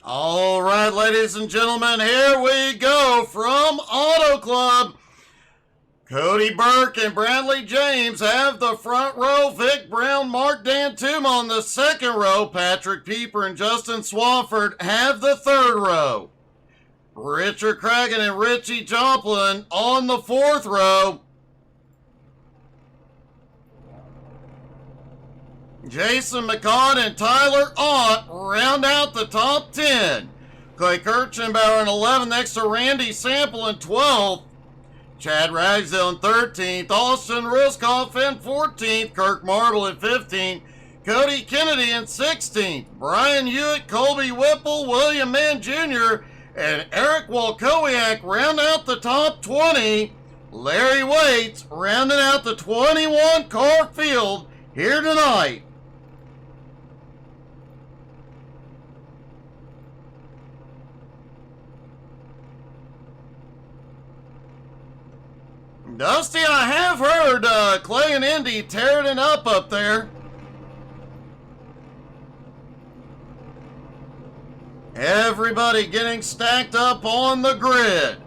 All right, ladies and gentlemen, here we go from Auto Club. Cody Burke and Bradley James have the front row. Vic Brown, Mark Dantum on the second row. Patrick Pieper and Justin Swafford have the third row. Richard Cragen and Richie Joplin on the fourth row. Jason McCott and Tyler Ott round out the top 10. Clay Kirchenbauer in 11th next to Randy Sample in 12th. Chad Ragsdale in 13th. Austin Ruskoff in 14th. Kirk Marble in 15th. Cody Kennedy in 16th. Brian Hewitt, Colby Whipple, William Mann Jr., and Eric Walkowiak round out the top 20. Larry Waits rounding out the 21 car field here tonight. Dusty, I have heard Clay and Indy tearing it up there. Everybody getting stacked up on the grid.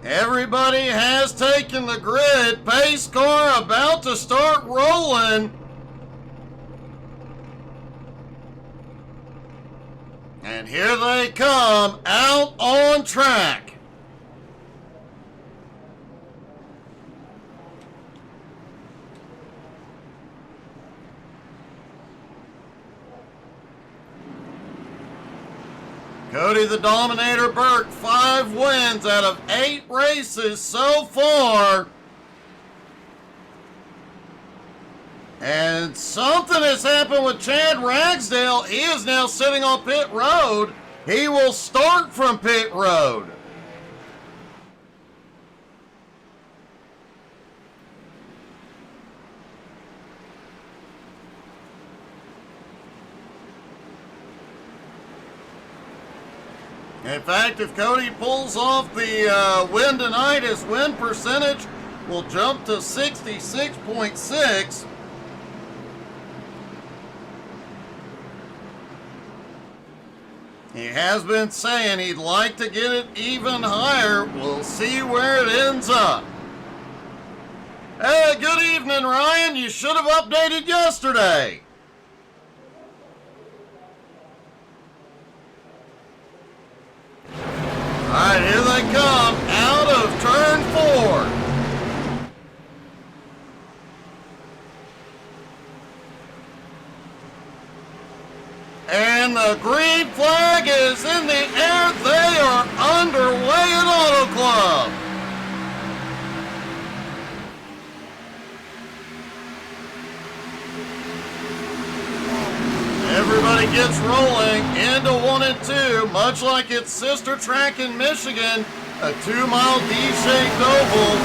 Everybody has taken the grid. Pace car about to start rolling. And here they come out on track. Cody the Dominator Burke, 5 wins out of 8 races so far. And something has happened with Chad Ragsdale. He is now sitting on pit road. He will start from pit road. In fact, if Cody pulls off the win tonight, his win percentage will jump to 66.6. He has been saying he'd like to get it even higher. We'll see where it ends up. Hey, good evening, Ryan. You should have updated yesterday. All right, here they come out of turn 4. And the green flag is in the air. They are underway at Auto Club. Everybody gets rolling into 1 and 2, much like its sister track in Michigan, a 2-mile D-shaped oval.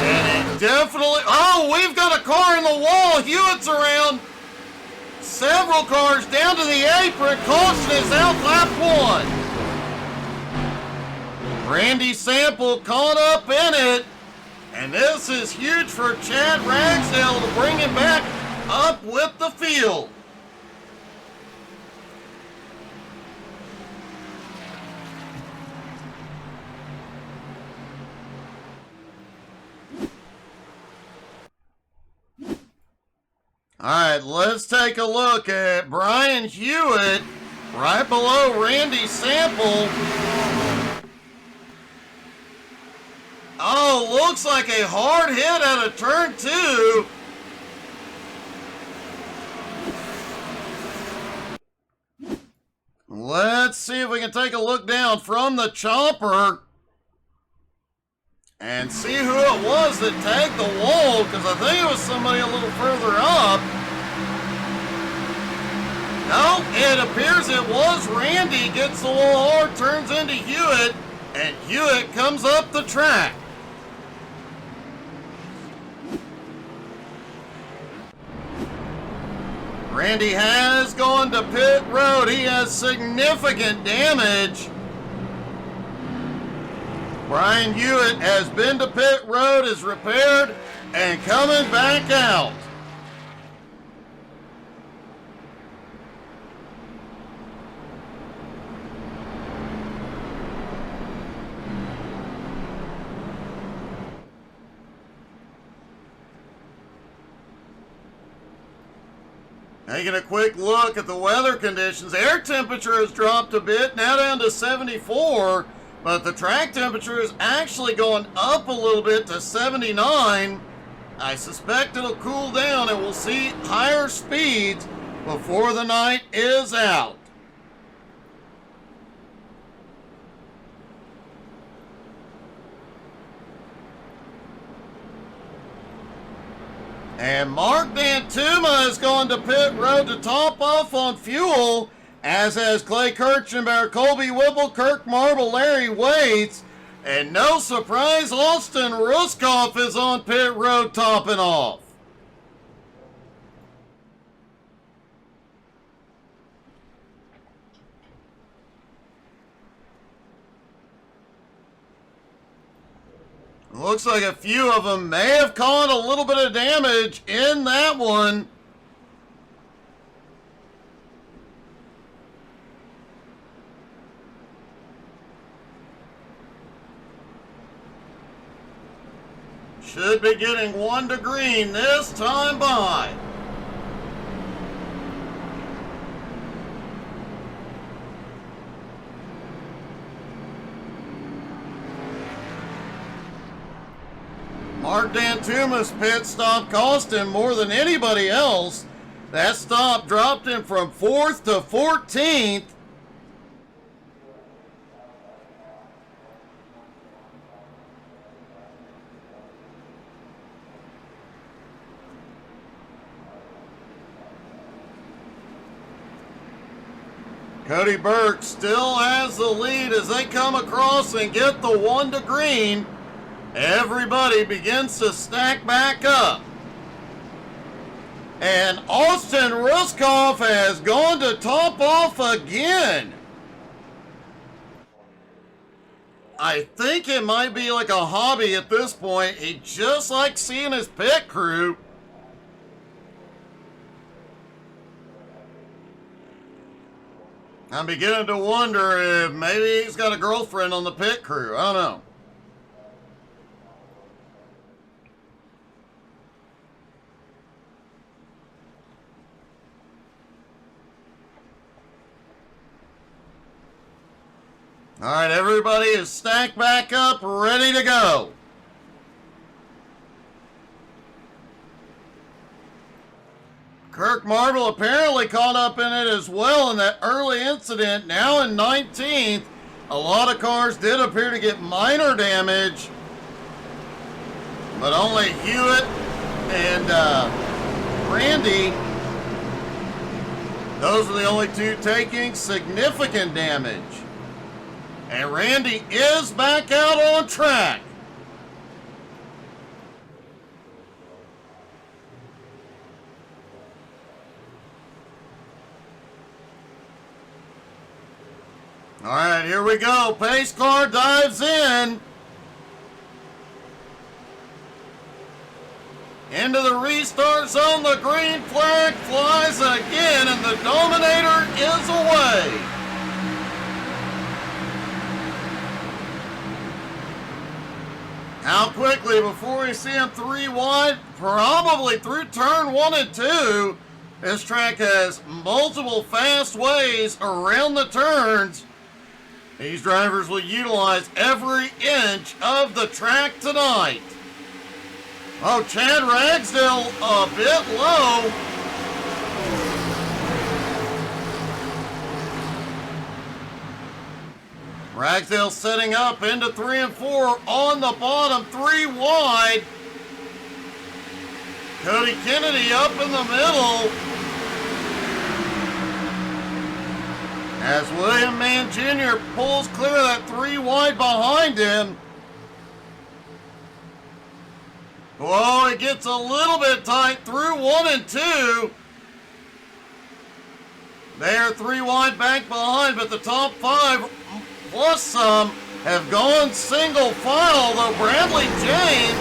And it definitely, oh, we've got a car in the wall. Hewitt's around. Several cars down to the apron. Caution is out, lap 1. Randy Sample caught up in it. And this is huge for Chad Ragsdale to bring him back up with the field. All right, let's take a look at Brian Hewitt right below Randy Sample. Oh, looks like a hard hit out of turn 2. Let's see if we can take a look down from the chopper and see who it was that tagged the wall, because I think it was somebody a little further up. No, it appears it was Randy. Gets the wall hard, turns into Hewitt, and Hewitt comes up the track. Randy has gone to pit road. He has significant damage. Brian Hewitt has been to pit road, is repaired, and coming back out. Taking a quick look at the weather conditions. Air temperature has dropped a bit, now down to 74, but the track temperature is actually going up a little bit to 79. I suspect it'll cool down and we'll see higher speeds before the night is out. And Mark Dantuma has gone to pit road to top off on fuel, as has Clay Kirchenbauer, Colby Whipple, Kirk Marble, Larry Waits. And no surprise, Austin Ruskoff is on pit road topping off. Looks like a few of them may have caught a little bit of damage in that one. Should be getting 1 to green this time by. Mark Dantuma's pit stop cost him more than anybody else. That stop dropped him from 4th to 14th. Cody Burke still has the lead as they come across and get the 1 to green. Everybody begins to stack back up. And Austin Ruskoff has gone to top off again. I think it might be like a hobby at this point. He just likes seeing his pit crew. I'm beginning to wonder if maybe he's got a girlfriend on the pit crew. I don't know. All right, everybody is stacked back up, ready to go. Kirk Marble apparently caught up in it as well in that early incident, now in 19th. A lot of cars did appear to get minor damage, but only Hewitt and Randy, those are the only two taking significant damage. And Randy is back out on track. All right, here we go. Pace car dives in. Into the restart zone. The green flag flies again, and the Dominator is away. How quickly before we see him 3 wide? Probably through turn 1 and 2. This track has multiple fast ways around the turns. These drivers will utilize every inch of the track tonight. Oh, Chad Ragsdale a bit low. Ragsdale setting up into 3 and 4 on the bottom, 3 wide. Cody Kennedy up in the middle. As William Mann Jr. pulls clear of that 3 wide behind him. Whoa, it gets a little bit tight through 1 and 2. They are 3 wide back behind, but the top 5 plus some have gone single file, though Bradley James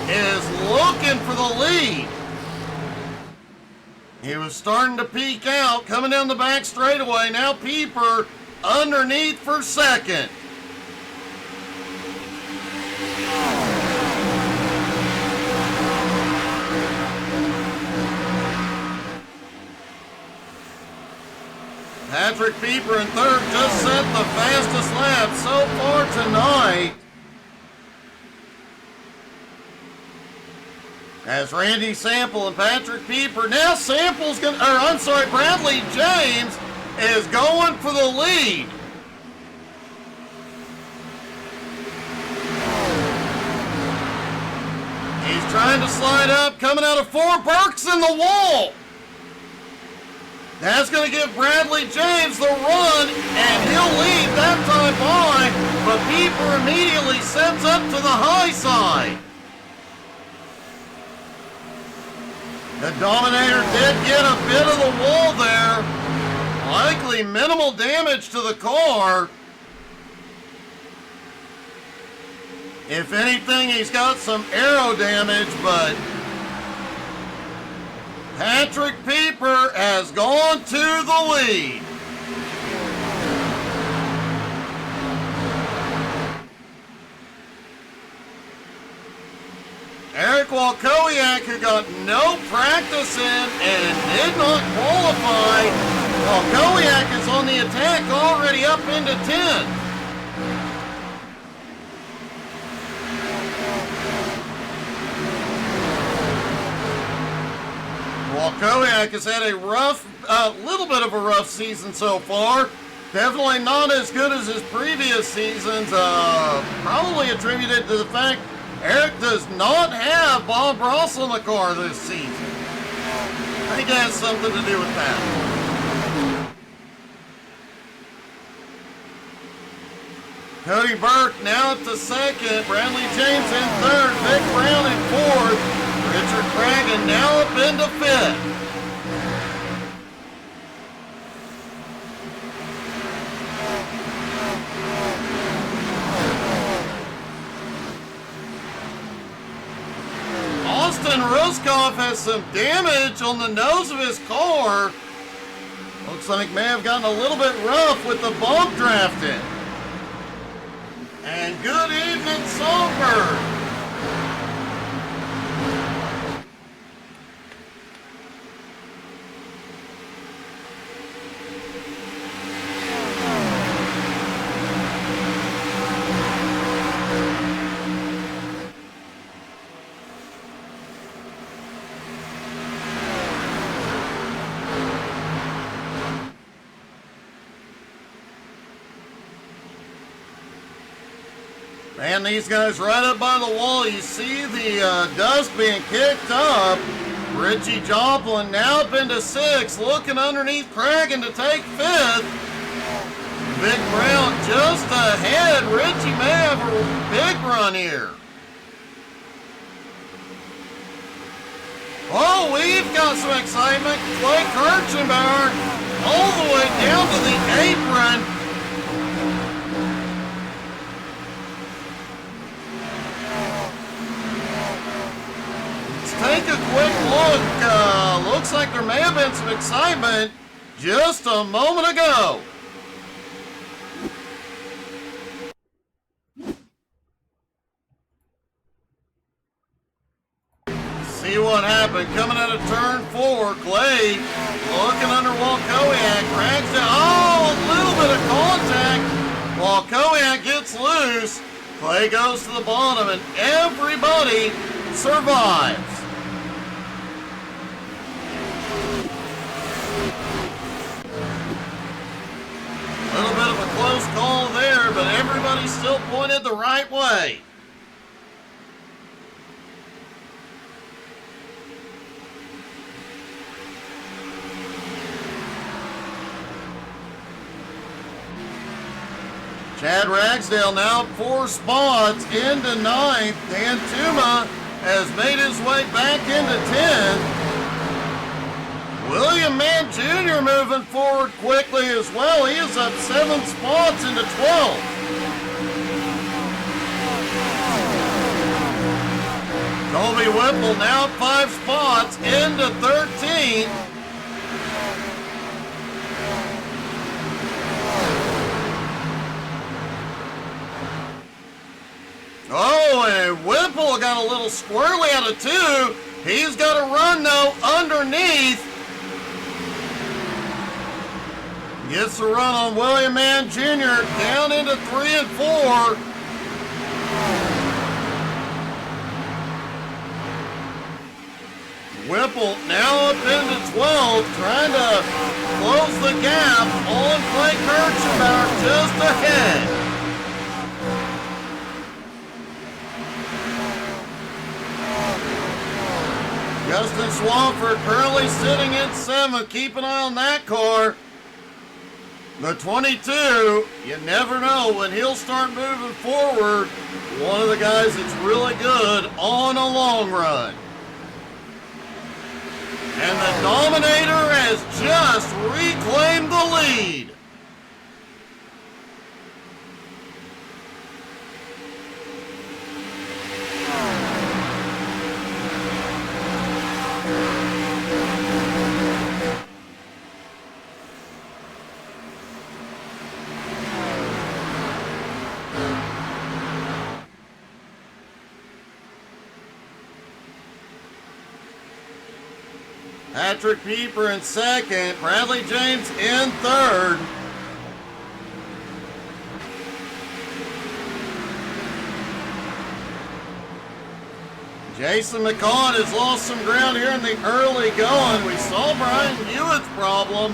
is looking for the lead. He was starting to peek out, coming down the back straightaway. Now Pieper underneath for second. Patrick Pieper in third just set the fastest lap so far tonight. As Randy Sample and Patrick Pieper, now Sample's gonna, Bradley James is going for the lead. He's trying to slide up, coming out of 4, Burke's in the wall. That's going to give Bradley James the run, and he'll lead that time by, but Pieper immediately sets up to the high side. The Dominator did get a bit of the wall there. Likely minimal damage to the car. If anything, he's got some aero damage, but Patrick Pieper has gone to the lead. Eric Walkowiak, who got no practice in and did not qualify. Walkowiak is on the attack, already up into 10th. Walkowiak has had a little bit of a rough season so far. Definitely not as good as his previous seasons. Probably attributed to the fact Eric does not have Bob Ross in the car this season. I think it has something to do with that. Cody Burke now up to second. Bradley James in third. Vic Brown in fourth. Richard Cragen now up into fifth. Austin Ruskoff has some damage on the nose of his car. Looks like may have gotten a little bit rough with the bump drafting. And good evening, Songbird. Man, these guys right up by the wall. You see the dust being kicked up. Richie Joplin now up into 6th, looking underneath Cragen to take 5th. Vic Brown just ahead. Richie may have a big run here. Oh, we've got some excitement. Clay Kirchenbauer all the way down to the apron. Take a quick look. Looks like there may have been some excitement just a moment ago. See what happened. Coming out of turn 4, Clay looking under Walkowiak. Drags down. Oh, a little bit of contact. Walkowiak gets loose. Clay goes to the bottom, and everybody survives. A little bit of a close call there, but everybody still pointed the right way. Chad Ragsdale now 4 spots into 9th. Dan Tuma has made his way back into 10th. William Mann Jr. moving forward quickly as well. He is up 7 spots into 12th. Colby Whipple now 5 spots into 13th. Oh, and Whipple got a little squirrely out of 2. He's got to run, though, underneath. Gets the run on William Mann Jr. down into 3 and 4. Whipple now up into 12, trying to close the gap on Clay Kirchenbauer just ahead. Justin Swafford currently sitting in 7th. Keep an eye on that car. The 22, you never know when he'll start moving forward. One of the guys that's really good on a long run. And the Dominator has just reclaimed the lead. Patrick Pieper in 2nd, Bradley James in 3rd. Jason McCawn has lost some ground here in the early going. We saw Brian Hewitt's problem.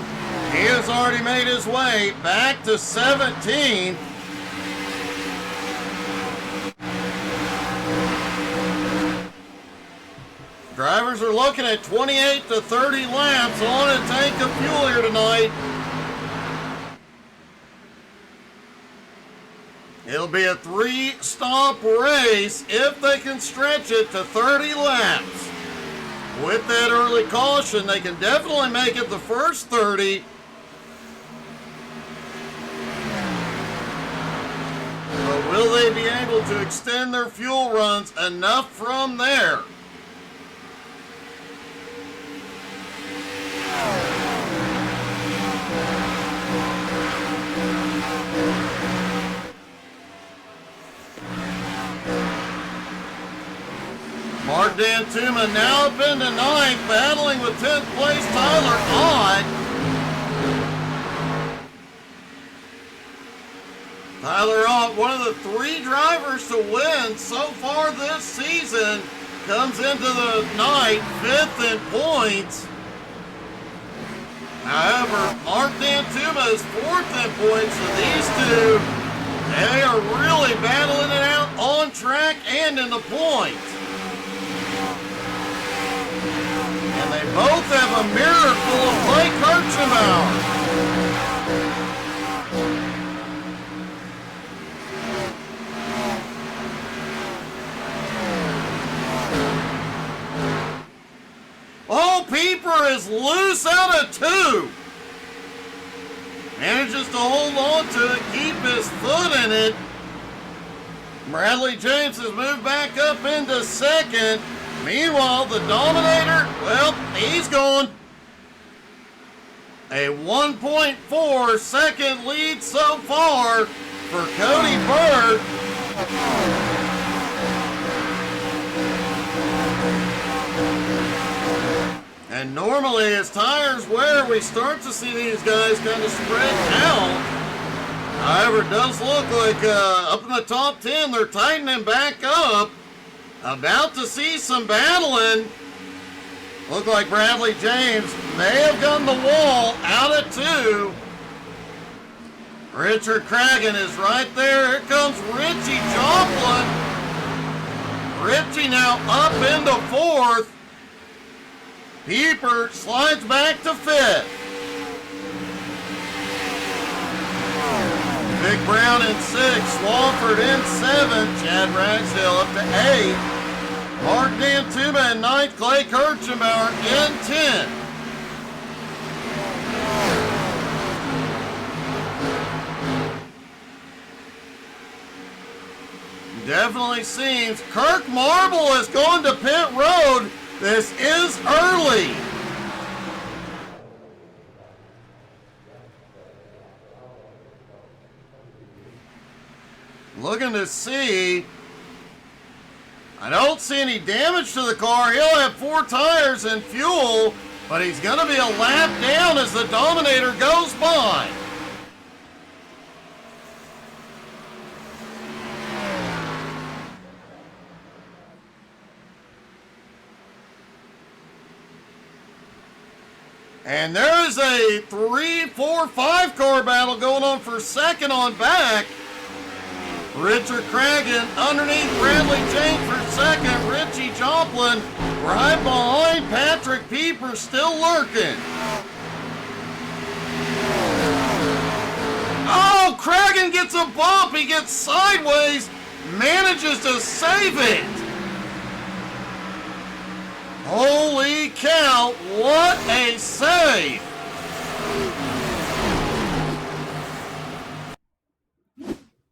He has already made his way back to 17th. Drivers are looking at 28 to 30 laps on a tank of fuel here tonight. It'll be a 3-stop race if they can stretch it to 30 laps. With that early caution, they can definitely make it the first 30. But will they be able to extend their fuel runs enough from there? Mark Dantuma now up into 9th, battling with 10th place Tyler Ott. Tyler Ott, one of the 3 drivers to win so far this season, comes into the night 5th in points. However, Mark Dantuma is 4th in points, so these two, they are really battling it out on track and in the points. And they both have a mirror full of Clay Kirchenbauer. Oh, Pieper is loose out of 2. Manages to hold on to it, keep his foot in it. Bradley James has moved back up into 2nd. Meanwhile, the Dominator, well, he's going. A 1.4 second lead so far for Cody Bird. And normally as tires wear, we start to see these guys kind of spread out. However, it does look like up in the top 10, they're tightening back up. About to see some battling. Look like Bradley James may have gotten the wall out at 2. Richard Cragen is right there. Here comes Richie Joplin. Richie now up into 4th. Pieper slides back to 5th. Vic Brown in 6th. Swafford in 7th. Chad Ragsdale up to 8th. Mark Dantuma in 9th. Clay Kirchenbauer in 10th. Definitely seems Kirk Marble has gone to pit road. This is early. Looking to see. I don't see any damage to the car. He'll have 4 tires and fuel, but he's going to be a lap down as the Dominator goes by. And there is a 3, 4, 5 car battle going on for second on back. Richard Cragen underneath Bradley James for second. Richie Joplin right behind Patrick Pieper, still lurking. Oh, Cragen gets a bump. He gets sideways, manages to save it. Holy cow, what a save!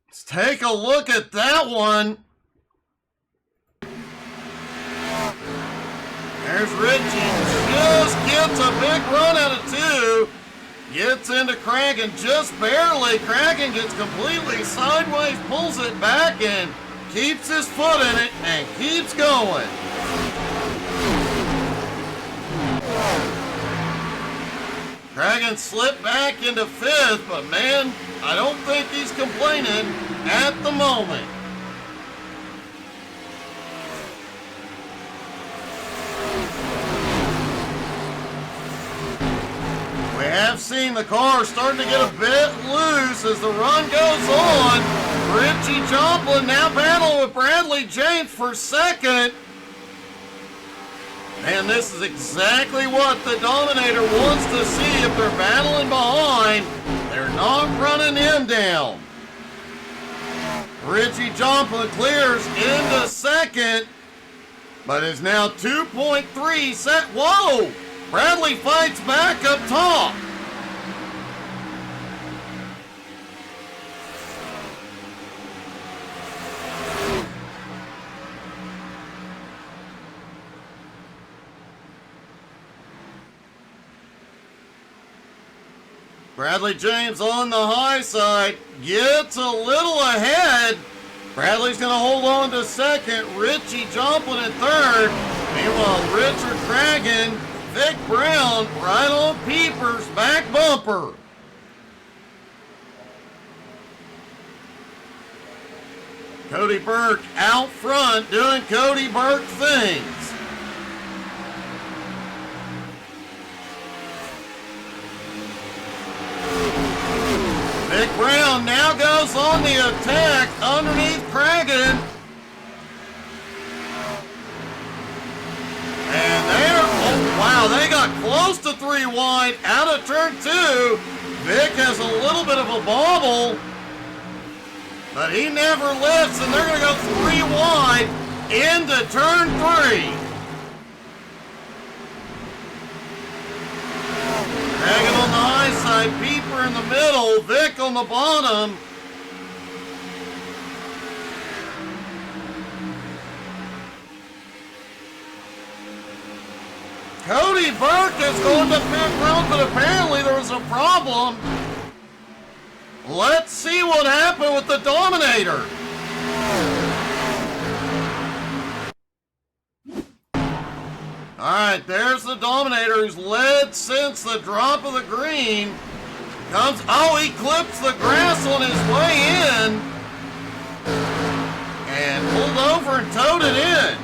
Let's take a look at that one. There's Richie, just gets a big run out of 2. Gets into Cragen just barely. Cragen gets completely sideways, pulls it back, and keeps his foot in it and keeps going. Cragen slipped back into 5th, but man, I don't think he's complaining at the moment. We have seen the car starting to get a bit loose as the run goes on. Richie Joplin now battling with Bradley James for second. And this is exactly what the Dominator wants to see. If they're battling behind, they're not running him down. Richie Joplin clears into second, but is now 2.3 set. Whoa! Bradley fights back up top. Bradley James on the high side, gets a little ahead. Bradley's going to hold on to second. Richie Joplin in third. Meanwhile, Richard Cragen, Vic Brown right on Pieper's back bumper. Cody Burke out front doing Cody Burke things. Vic Brown now goes on the attack underneath Cragen. And there, oh wow, they got close to 3 wide out of turn 2. Vic has a little bit of a bobble, but he never lifts, and they're going to go 3 wide into turn 3. Cragen on the high side, Pieper in the middle, Vic on the bottom. Cody Burke is going to pit road, but apparently there was a problem. Let's see what happened with the Dominator. All right, there's the Dominator who's led since the drop of the green. He clips the grass on his way in and pulled over and towed it in.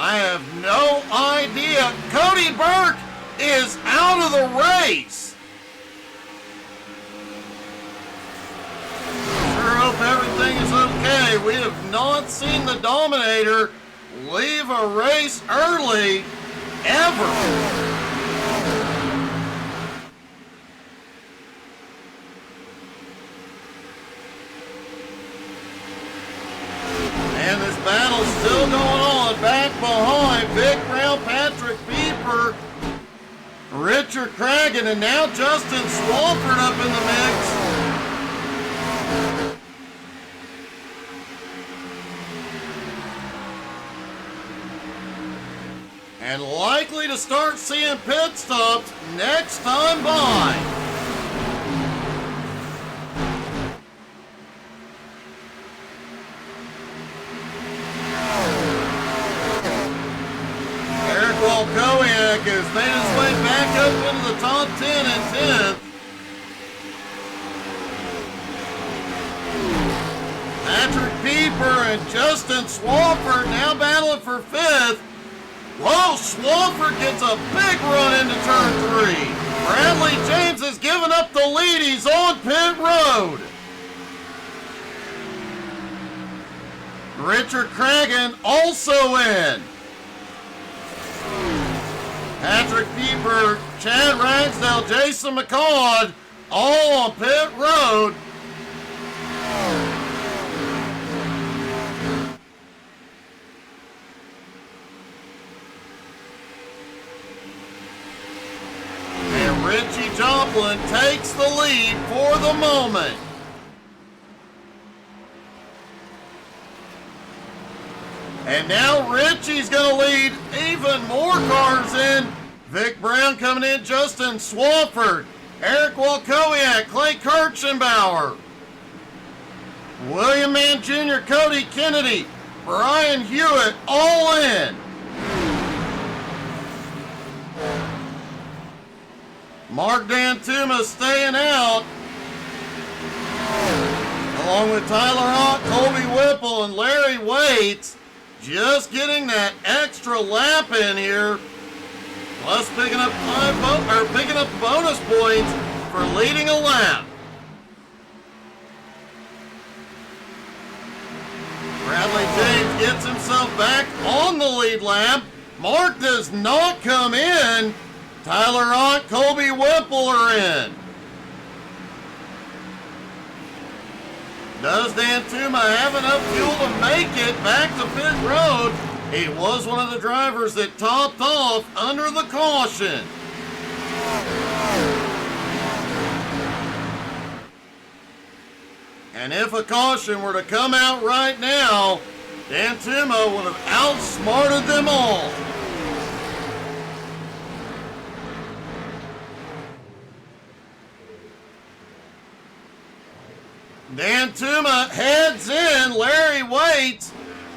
I have no idea. Cody Burke is out of the race. Sure hope everything is okay. We have not seen the Dominator leave a race early ever. And this battle's still going on. back behind Vic Brown, Patrick Pieper, Richard Cragen, and now Justin Swafford up in the mix. And likely to start seeing pit stops next time by. Eric Walkowiak has made his way back up into the top 10 and 10th. Patrick Pieper and Justin Swafford now battling for 5th. Whoa, Swafford gets a big run into turn 3. Bradley James has given up the lead. He's on pit road. Richard Cragen also in. Patrick Pieper, Chad Ragsdale, Jason McCall, all on pit road. Richie Joplin takes the lead for the moment. And now Richie's going to lead even more cars in. Vic Brown coming in, Justin Swafford, Eric Walkowiak, Clay Kirchenbauer, William Mann Jr., Cody Kennedy, Brian Hewitt, all in. Mark Dantuma staying out, along with Tyler Hawk, Colby Whipple, and Larry Waits, just getting that extra lap in here, plus picking up bonus points for leading a lap. Bradley James gets himself back on the lead lap. Mark does not come in. Tyler Hawk, Colby Whipple are in. Does Dantuma have enough fuel to make it back to pit road? He was one of the drivers that topped off under the caution. And if a caution were to come out right now, Dantuma would have outsmarted them all. Dantuma heads in, Larry Waits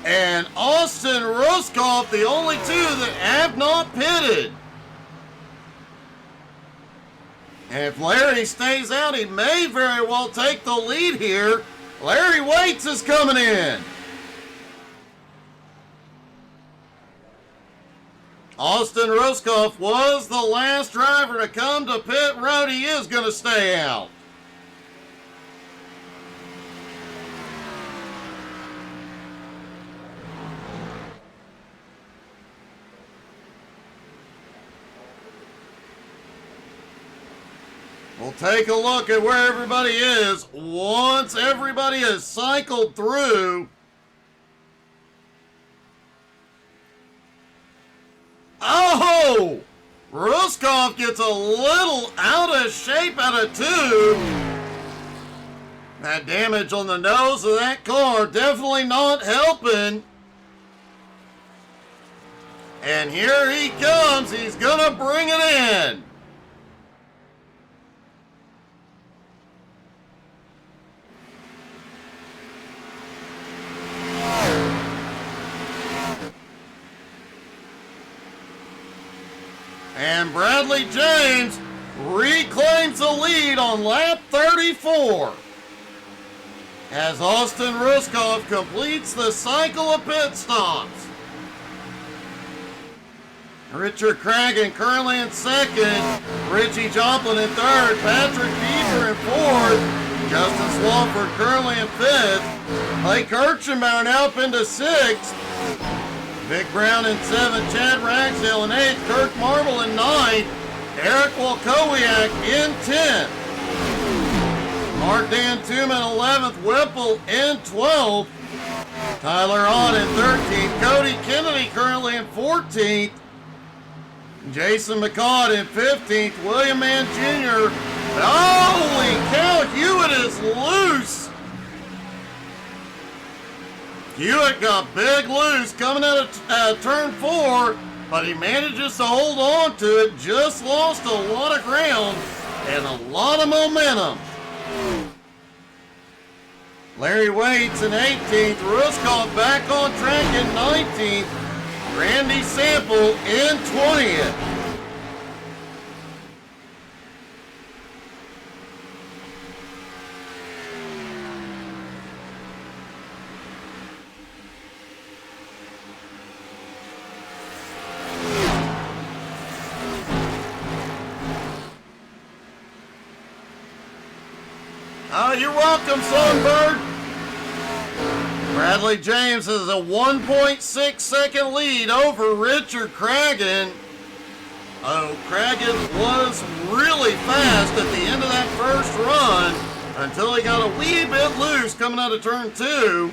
and Austin Ruskoff, the only two that have not pitted. And if Larry stays out, he may very well take the lead here. Larry Waits is coming in. Austin Ruskoff was the last driver to come to pit road. He is going to stay out. We'll take a look at where everybody is once everybody has cycled through. Oh! Ruskoff gets a little out of shape out of 2. That damage on the nose of that car definitely not helping. And here he comes. He's gonna bring it in. And Bradley James reclaims the lead on lap 34 as Austin Ruskoff completes the cycle of pit stops. Richard Cragen currently in 2nd, Richie Joplin in 3rd, Patrick Pieper in 4th, Justin Swafford currently in 5th, Clay Kirchenbauer now up into 6th, Vic Brown in 7th, Chad Ragsdale in 8th, Kirk Marble in 9th, Eric Walkowiak in 10th, Mark Dantuma in 11th, Whipple in 12th, Tyler on in 13th. Cody Kennedy currently in 14th. Jason McCall in 15th. William Mann Jr. Holy cow, Hewitt is loose. Hewitt got big loose coming out of turn 4, but he manages to hold on to it. Just lost a lot of ground and a lot of momentum. Larry Waits in 18th. Ruskov back on track in 19th. Randy Sample in 20th. Oh, you're welcome, Songbird. Bradley James has a 1.6 second lead over Richard Cragen. Oh, Cragen was really fast at the end of that first run until he got a wee bit loose coming out of turn 2.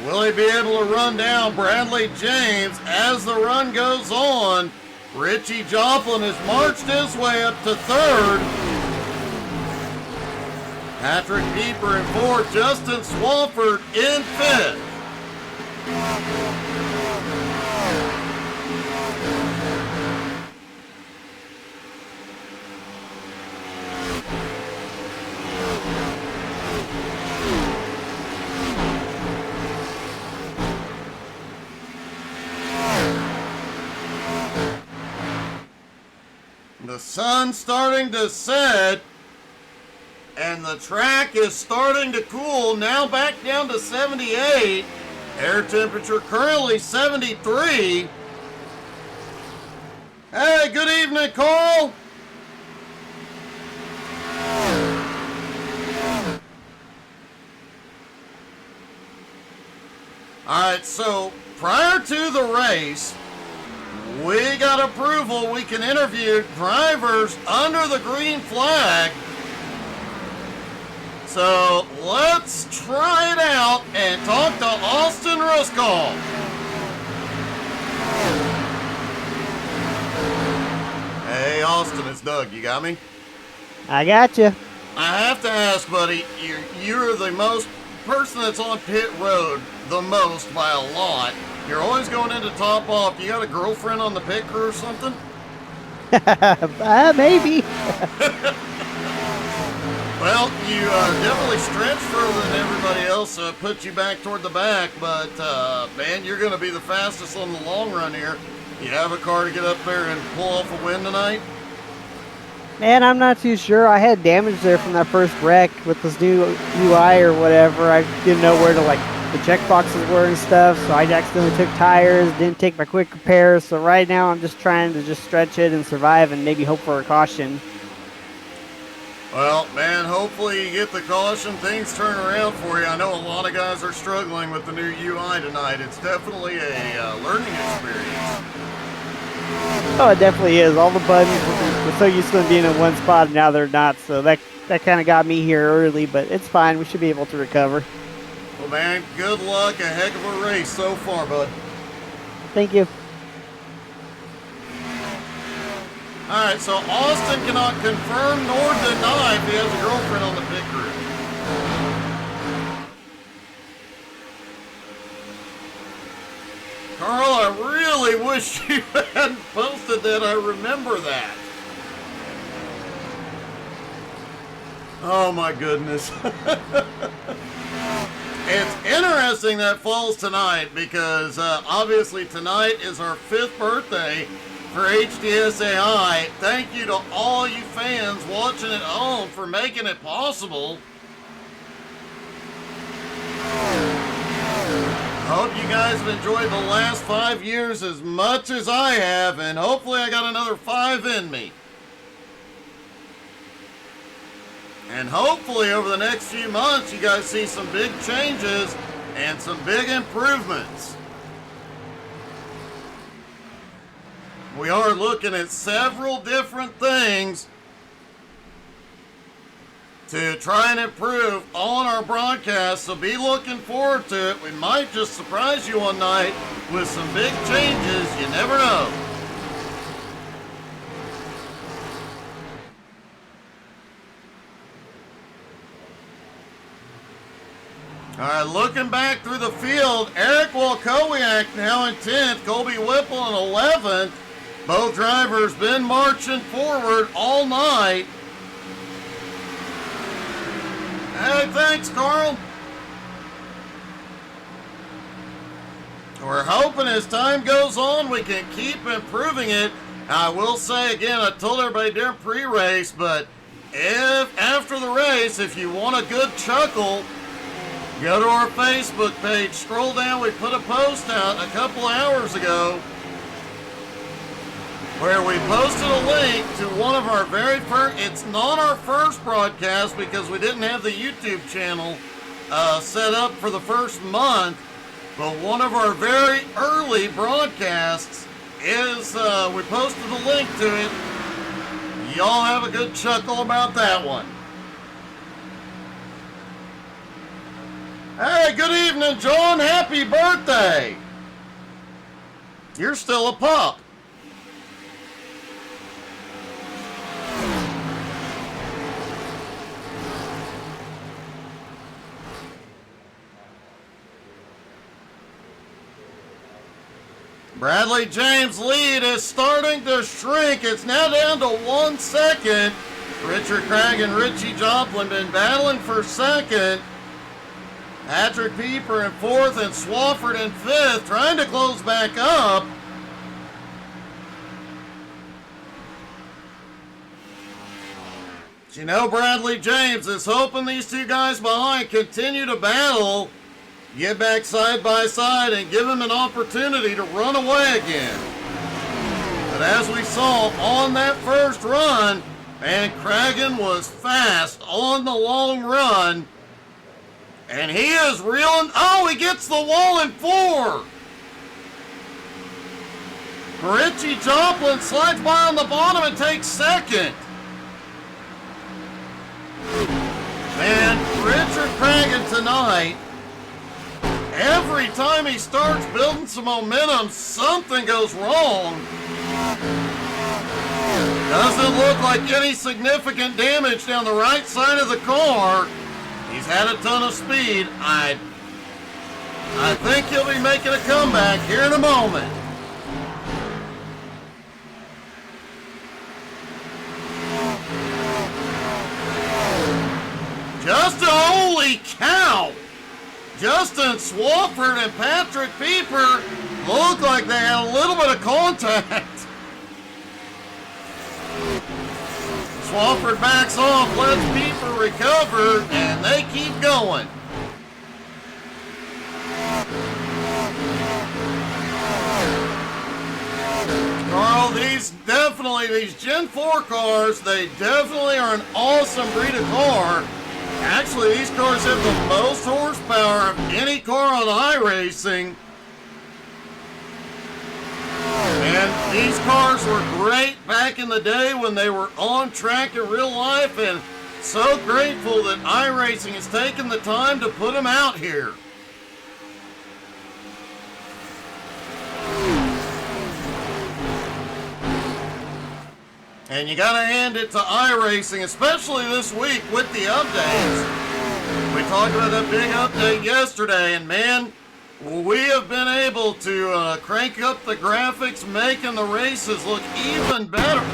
Will he be able to run down Bradley James as the run goes on? Richie Joplin has marched his way up to 3rd. Patrick Pieper in 4th. Justin Swafford in 5th. The sun's starting to set, and the track is starting to cool. Now back down to 78. Air temperature currently 73. Hey, good evening, Carl. All right, so prior to the race, we got approval. We can interview drivers under the green flag. So let's try it out and talk to Austin Ruskov. Hey, Austin, it's Doug. You got me? I got you. I have to ask, buddy, you're the most person that's on pit road the most by a lot. You're always going into top off. You got a girlfriend on the pit crew or something? Maybe. Well, you definitely stretch further than everybody else, so it puts you back toward the back. But, man, you're going to be the fastest on the long run here. You have a car to get up there and pull off a win tonight? Man, I'm not too sure. I had damage there from that first wreck with this new UI or whatever. I didn't know where to, like, the check boxes were and stuff, so I accidentally took tires, didn't take my quick repairs. So right now I'm just trying to just stretch it and survive and maybe hope for a caution. Well, man, hopefully you get the caution. Things turn around for you. I know a lot of guys are struggling with the new UI tonight. It's definitely a learning experience. Oh, it definitely is. All the buttons, we're so used to them being in one spot, and now they're not. So that kind of got me here early, but it's fine. We should be able to recover. Well, man, good luck. A heck of a race so far, bud. Thank you. All right, so Austin cannot confirm nor deny if he has a girlfriend on the pit crew. Carl, I really wish you hadn't posted that. I remember that. Oh, my goodness. It's interesting that falls tonight because obviously tonight is our 5th birthday for HDSAI. Thank you to all you fans watching at home for making it possible. I hope you guys have enjoyed the last 5 years as much as I have, and hopefully I got another 5 in me. And hopefully over the next few months you guys see some big changes and some big improvements. We are looking at several different things to try and improve on our broadcast, so be looking forward to it. We might just surprise you one night with some big changes. You never know. All right, looking back through the field, Eric Walkowiak now in 10th, Colby Whipple in 11th. Both drivers been marching forward all night. Hey, thanks, Carl. We're hoping as time goes on, we can keep improving it. I will say again, I told everybody during pre-race, but if after the race, if you want a good chuckle, go to our Facebook page, scroll down, we put a post out a couple hours ago where we posted a link to one of our very first, it's not our first broadcast because we didn't have the YouTube channel set up for the first month, but one of our very early broadcasts is, we posted a link to it. Y'all have a good chuckle about that one. Hey, good evening, John. Happy birthday. You're still a pup. Bradley James' lead is starting to shrink. It's now down to 1 second. Richard Craig and Richie Joplin been battling for second. Patrick Pieper in 4th and Swafford in 5th, trying to close back up. But you know, Bradley James is hoping these two guys behind continue to battle, get back side by side, and give him an opportunity to run away again. But as we saw on that first run, and Cragen was fast on the long run, and he is reeling. Oh, he gets the wall in 4. Richie Joplin slides by on the bottom and takes second. And Richard Cragen tonight, every time he starts building some momentum, something goes wrong. Doesn't look like any significant damage down the right side of the car. He's had a ton of speed. I think he'll be making a comeback here in a moment. Justin, holy cow! Justin Swafford and Patrick Pieper look like they had a little bit of contact. Swafford backs off, lets Pieper recover, and they keep going. Carl, these Gen 4 cars, they definitely are an awesome breed of car. Actually, these cars have the most horsepower of any car on iRacing. And these cars were great back in the day when they were on track in real life, and so grateful that iRacing has taken the time to put them out here. And you gotta hand it to iRacing, especially this week with the updates. We talked about that big update yesterday, and man, we have been able to crank up the graphics, making the races look even better.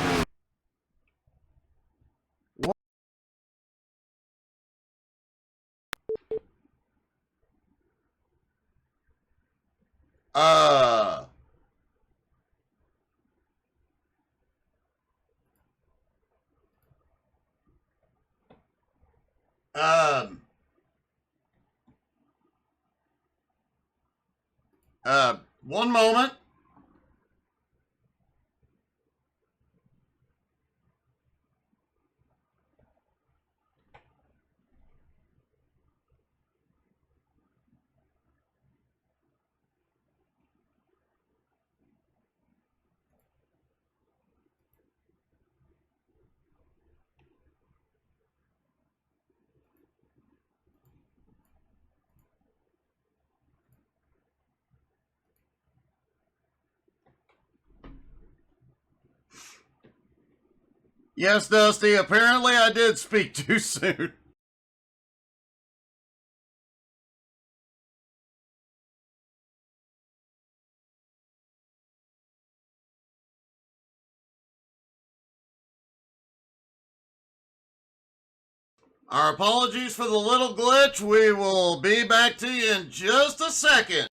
One moment. Yes, Dusty, apparently I did speak too soon. Our apologies for the little glitch. We will be back to you in just a second.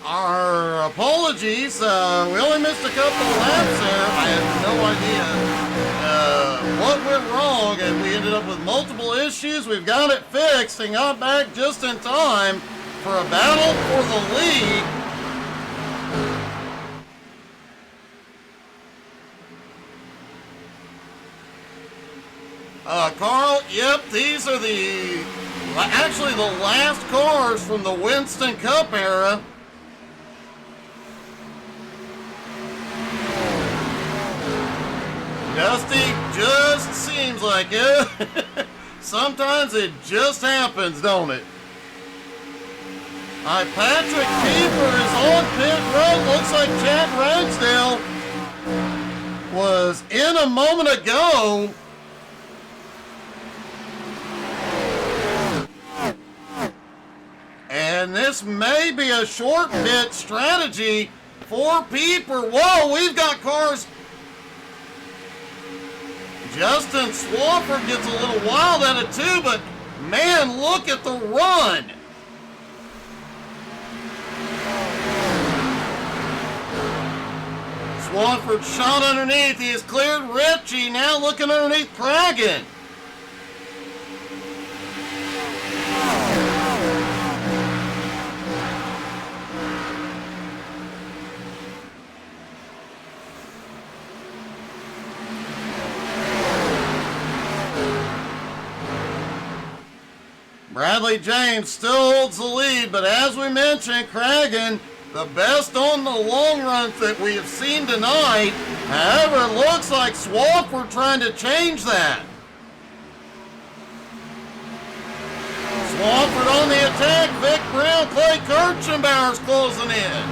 Our apologies. We only missed a couple of laps there. I have no idea what went wrong, and we ended up with multiple issues. We've got it fixed and got back just in time for a battle for the lead. Carl, yep, these are actually the last cars from the Winston Cup era. Dusty, just seems like it. Sometimes it just happens, don't it? Patrick Keeper is on pit road. Looks like Chad Ragsdale was in a moment ago. And this may be a short pit strategy for Peeper. Whoa, we've got cars. Justin Swafford gets a little wild at it too, but man, look at the run. Swafford shot underneath. He has cleared Ritchie. Now looking underneath Pragan. Bradley James still holds the lead, but as we mentioned, Cragen, the best on the long runs that we have seen tonight. However, it looks like Swafford trying to change that. Swafford on the attack. Vic Brown, Clay Kirchenbauer's closing in.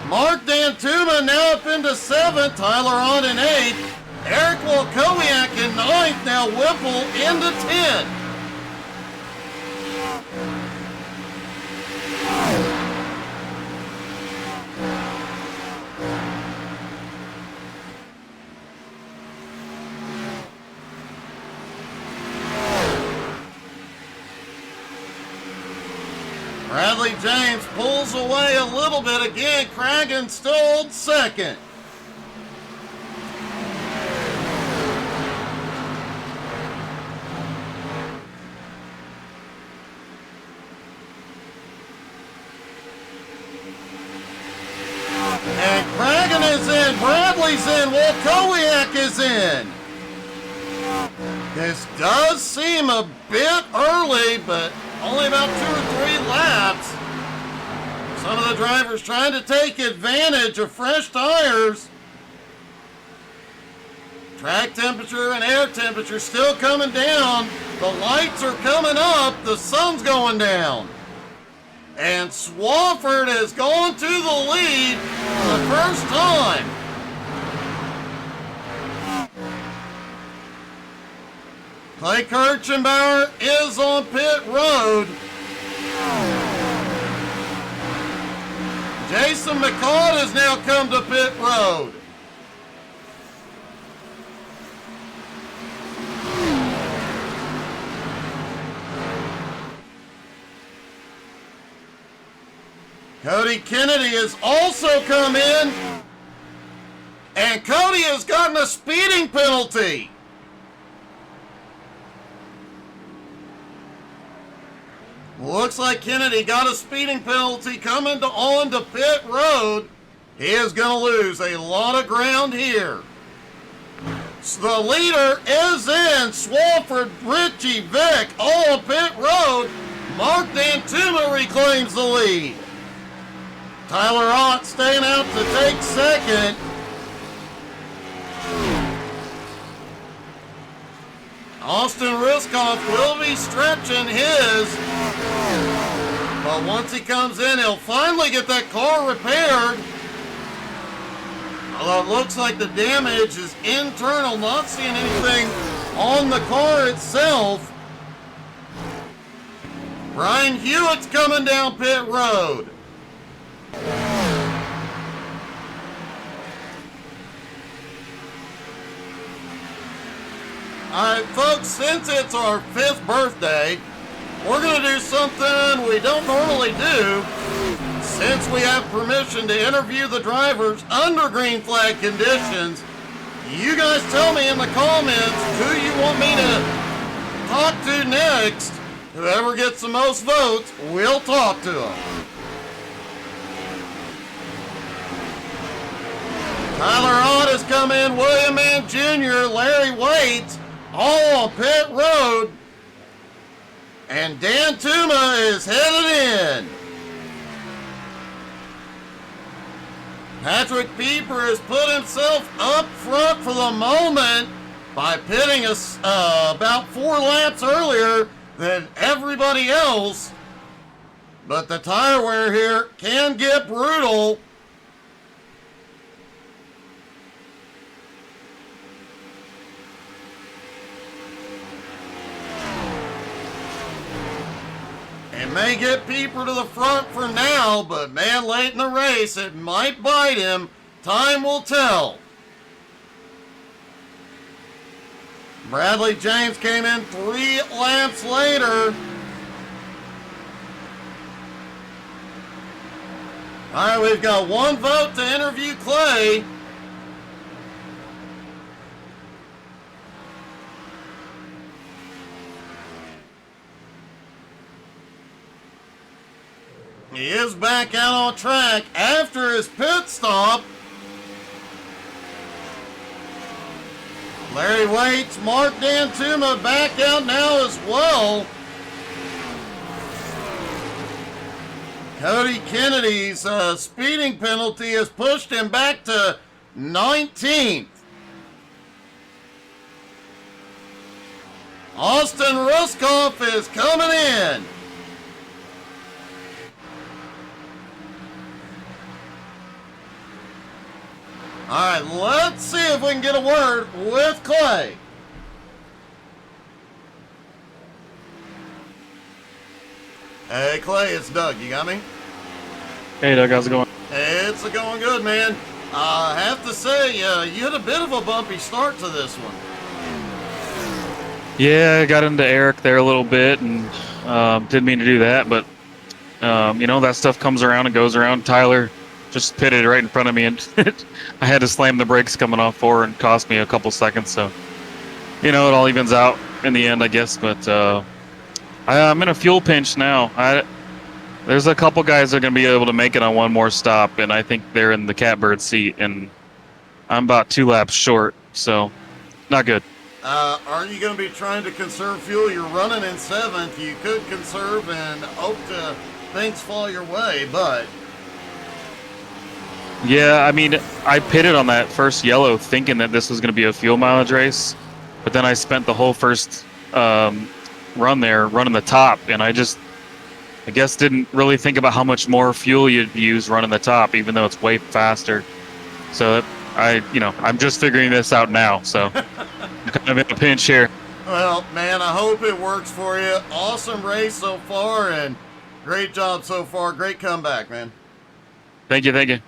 Mark Dantuma now up into 7th. Tyler on in 8th. Eric Wilkowiak in 9th. Now Whipple into 10th. Bradley James pulls away a little bit again. Cragen still holds second. And Cragen is in. Bradley's in. Wolkowiak is in. This does seem a bit early, but only about 2 or 3 laps. Some of the drivers trying to take advantage of fresh tires. Track temperature and air temperature still coming down. The lights are coming up. The sun's going down. And Swafford has gone to the lead for the first time. Clay Kirchenbauer is on pit road. Jason McCall has now come to pit road. Cody Kennedy has also come in. And Cody has gotten a speeding penalty. Looks like Kennedy got a speeding penalty coming on to pit road. He is going to lose a lot of ground here. So the leader is in. Swafford, Richie, Vick, all on pit road. Mark D'Antuma reclaims the lead. Tyler Ott staying out to take second. Austin Riskoff will be stretching his. But once he comes in, he'll finally get that car repaired. Although it looks like the damage is internal, not seeing anything on the car itself. Brian Hewitt's coming down pit road. Alright folks, since it's our 5th birthday, we're going to do something we don't normally do. Since we have permission to interview the drivers under green flag conditions, you guys tell me in the comments who you want me to talk to next. Whoever gets the most votes, we'll talk to them. Tyler Ott has come in, William Mann Jr., Larry Waits, all on pit road. And D'Antuma is headed in. Patrick Pieper has put himself up front for the moment by pitting us about 4 laps earlier than everybody else. But the tire wear here can get brutal. It may get Pieper to the front for now, but man, late in the race, it might bite him. Time will tell. Bradley James came in 3 laps later. All right, we've got 1 vote to interview Clay. He is back out on track after his pit stop. Larry Waits, Mark D'Antuma back out now as well. Cody Kennedy's speeding penalty has pushed him back to 19th. Austin Ruskoff is coming in. All right, let's see if we can get a word with Clay. Hey, Clay, it's Doug. You got me? Hey, Doug, how's it going? It's going good, man. I have to say, you had a bit of a bumpy start to this one. Yeah, I got into Eric there a little bit and didn't mean to do that, but You know, that stuff comes around and goes around. Tyler just pitted right in front of me, and I had to slam the brakes coming off four and cost me a couple seconds. So, you know, it all evens out in the end, I guess. But I'm in a fuel pinch now. There's a couple guys that are going to be able to make it on one more stop, and I think they're in the catbird seat, and I'm about 2 laps short, so not good. Are you going to be trying to conserve fuel? You're running in 7th. You could conserve and hope to things fall your way, but... Yeah, I mean, I pitted on that first yellow thinking that this was going to be a fuel mileage race, but then I spent the whole first run there running the top, and I guess didn't really think about how much more fuel you'd use running the top, even though it's way faster. So I'm just figuring this out now, so I'm kind of in a pinch here. Well, man, I hope it works for you. Awesome race so far, and great job so far. Great comeback, man. Thank you.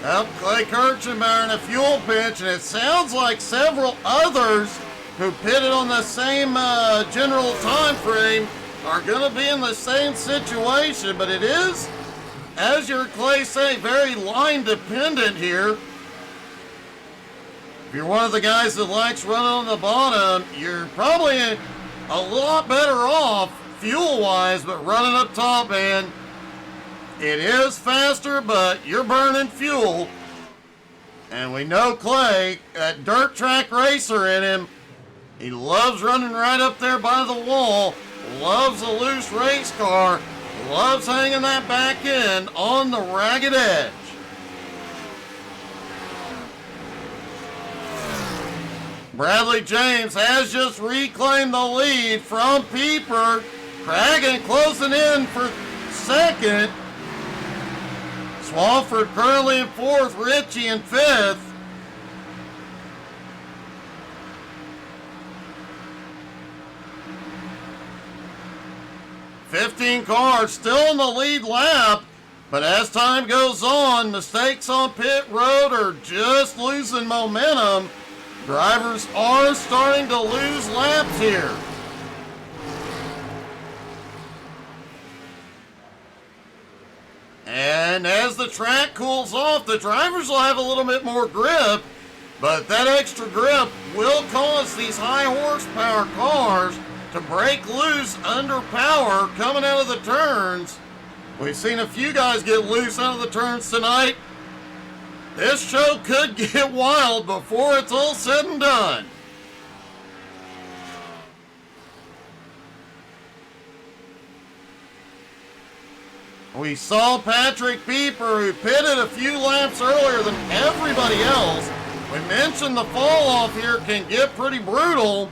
Well, Clay Kirchenbauer in a fuel pinch, and it sounds like several others who pitted on the same general time frame are going to be in the same situation, but it is, as your Clay say, very line dependent here. If you're one of the guys that likes running on the bottom, you're probably a lot better off fuel-wise, but running up top, man, it is faster, but you're burning fuel. And we know Clay, that dirt track racer in him, he loves running right up there by the wall, loves a loose race car, loves hanging that back end on the ragged edge. Bradley James has just reclaimed the lead from Pieper. Cragen closing in for second. Swafford currently in 4th, Ritchie in 5th. $15 cars still in the lead lap, but as time goes on, mistakes on pit road are just losing momentum. Drivers are starting to lose laps here. And as the track cools off, the drivers will have a little bit more grip, but that extra grip will cause these high horsepower cars to break loose under power coming out of the turns. We've seen a few guys get loose out of the turns tonight. This show could get wild before it's all said and done. We saw Patrick Pieper, who pitted a few laps earlier than everybody else. We mentioned the fall off here can get pretty brutal.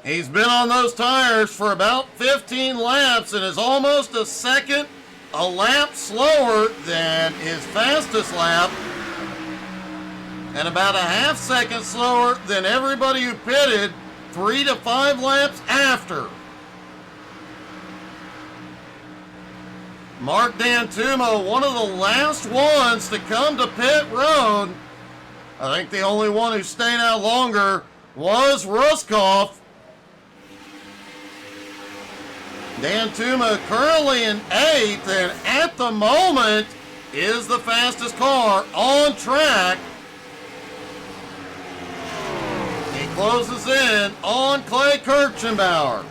He's been on those tires for about 15 laps and is almost a lap slower than his fastest lap, and about a half second slower than everybody who pitted 3 to 5 laps after. Mark D'Antumo, one of the last ones to come to pit road. I think the only one who stayed out longer was Ruskoff. D'Antumo currently in 8th, and at the moment is the fastest car on track. He closes in on Clay Kirchenbauer.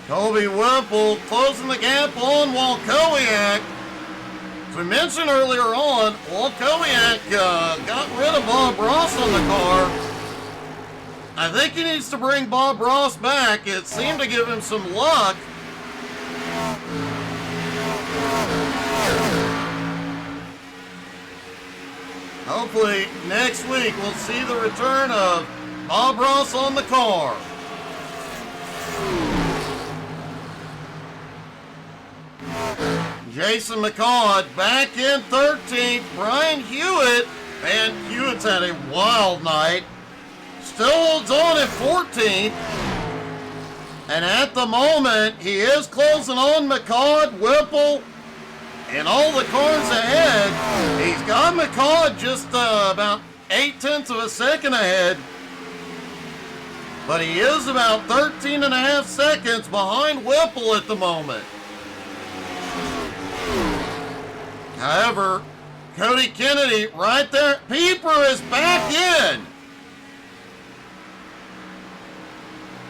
Kobe Whipple closing the gap on Walkowiak. As we mentioned earlier on, Walkowiak got rid of Bob Ross on the car. I think he needs to bring Bob Ross back. It seemed to give him some luck. Hopefully next week we'll see the return of Bob Ross on the car. Jason McCall back in 13th. Brian Hewitt, man, Hewitt's had a wild night. Still holds on at 14th. And at the moment, he is closing on McCall, Whipple, and all the cars ahead. He's got McCall just about 0.8 of a second ahead. But he is about 13.5 seconds behind Whipple at the moment. However, Cody Kennedy right there. Pieper is back in.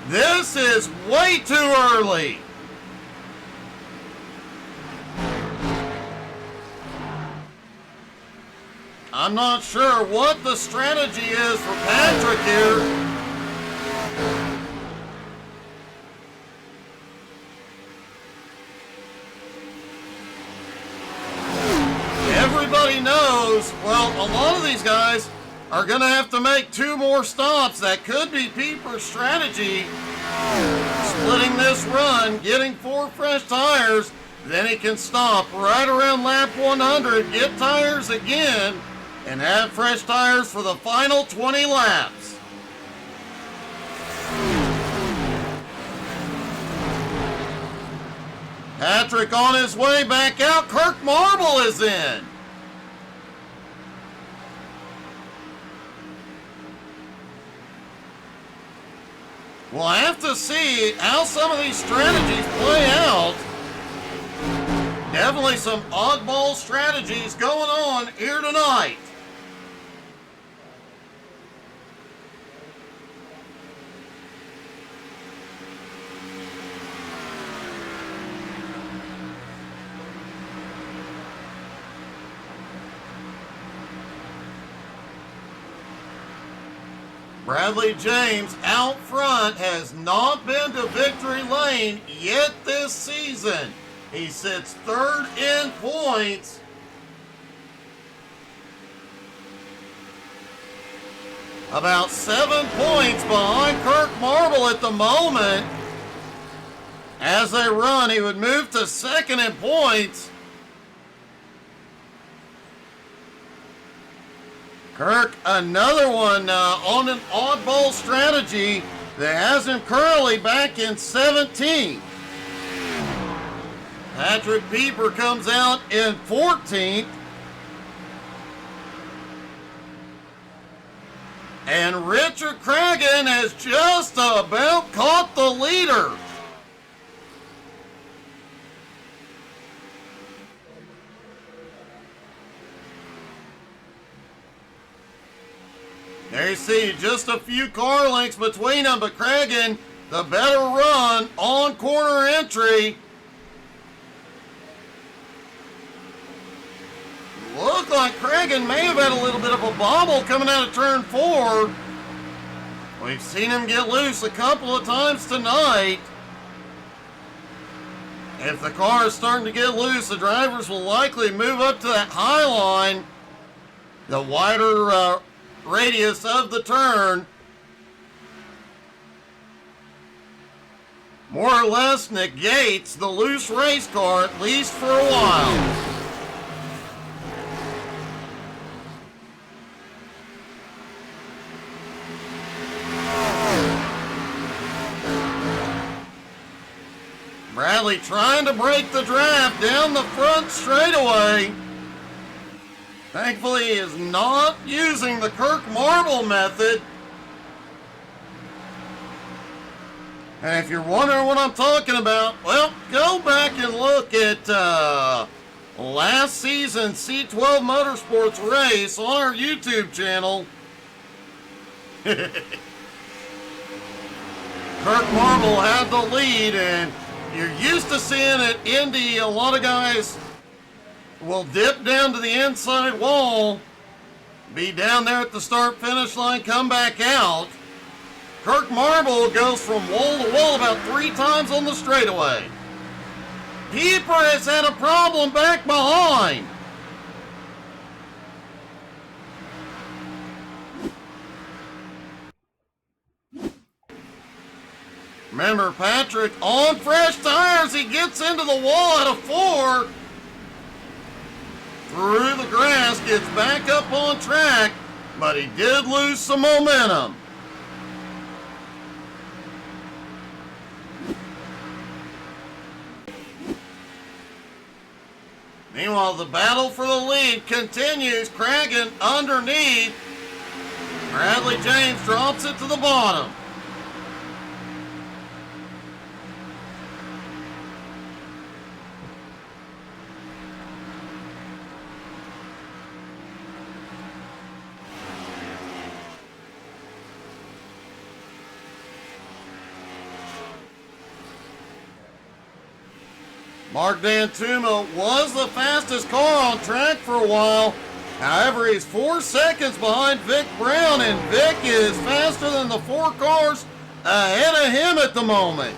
This is way too early. I'm not sure what the strategy is for Patrick here. Everybody knows, well, a lot of these guys are going to have to make 2 more stops. That could be Pieper's strategy. Splitting this run, getting 4 fresh tires, then he can stop right around lap 100, get tires again, and have fresh tires for the final 20 laps. Patrick on his way back out. Kirk Marble is in. We'll have to see how some of these strategies play out. Definitely some oddball strategies going on here tonight. Bradley James out front has not been to victory lane yet this season. He sits 3rd in points. About 7 points behind Kirk Marble at the moment. As they run, he would move to 2nd in points. Kirk, another one on an oddball strategy that has him currently back in 17th. Patrick Pieper comes out in 14th. And Richard Cragen has just about caught the leader. There you see just a few car lengths between them, but Cragen, the better run on corner entry. Looked like Cragen may have had a little bit of a bobble coming out of turn 4. We've seen him get loose a couple of times tonight. If the car is starting to get loose, the drivers will likely move up to that high line, the wider radius of the turn. More or less negates the loose race car, at least for a while. Bradley trying to break the draft down the front straightaway. Thankfully, he is not using the Kirk Marble method. And if you're wondering what I'm talking about, well, go back and look at last season's C12 Motorsports race on our YouTube channel. Kirk Marble had the lead, and you're used to seeing at Indy a lot of guys will dip down to the inside wall, be down there at the start-finish line, come back out. Kirk Marble goes from wall to wall about 3 times on the straightaway. Pieper has had a problem back behind. Remember, Patrick on fresh tires, he gets into the wall at a 4. Through the grass, gets back up on track, but he did lose some momentum. Meanwhile, the battle for the lead continues. Cragen underneath. Bradley James drops it to the bottom. Mark D'Antuma was the fastest car on track for a while. However, he's 4 seconds behind Vic Brown, and Vic is faster than the 4 cars ahead of him at the moment.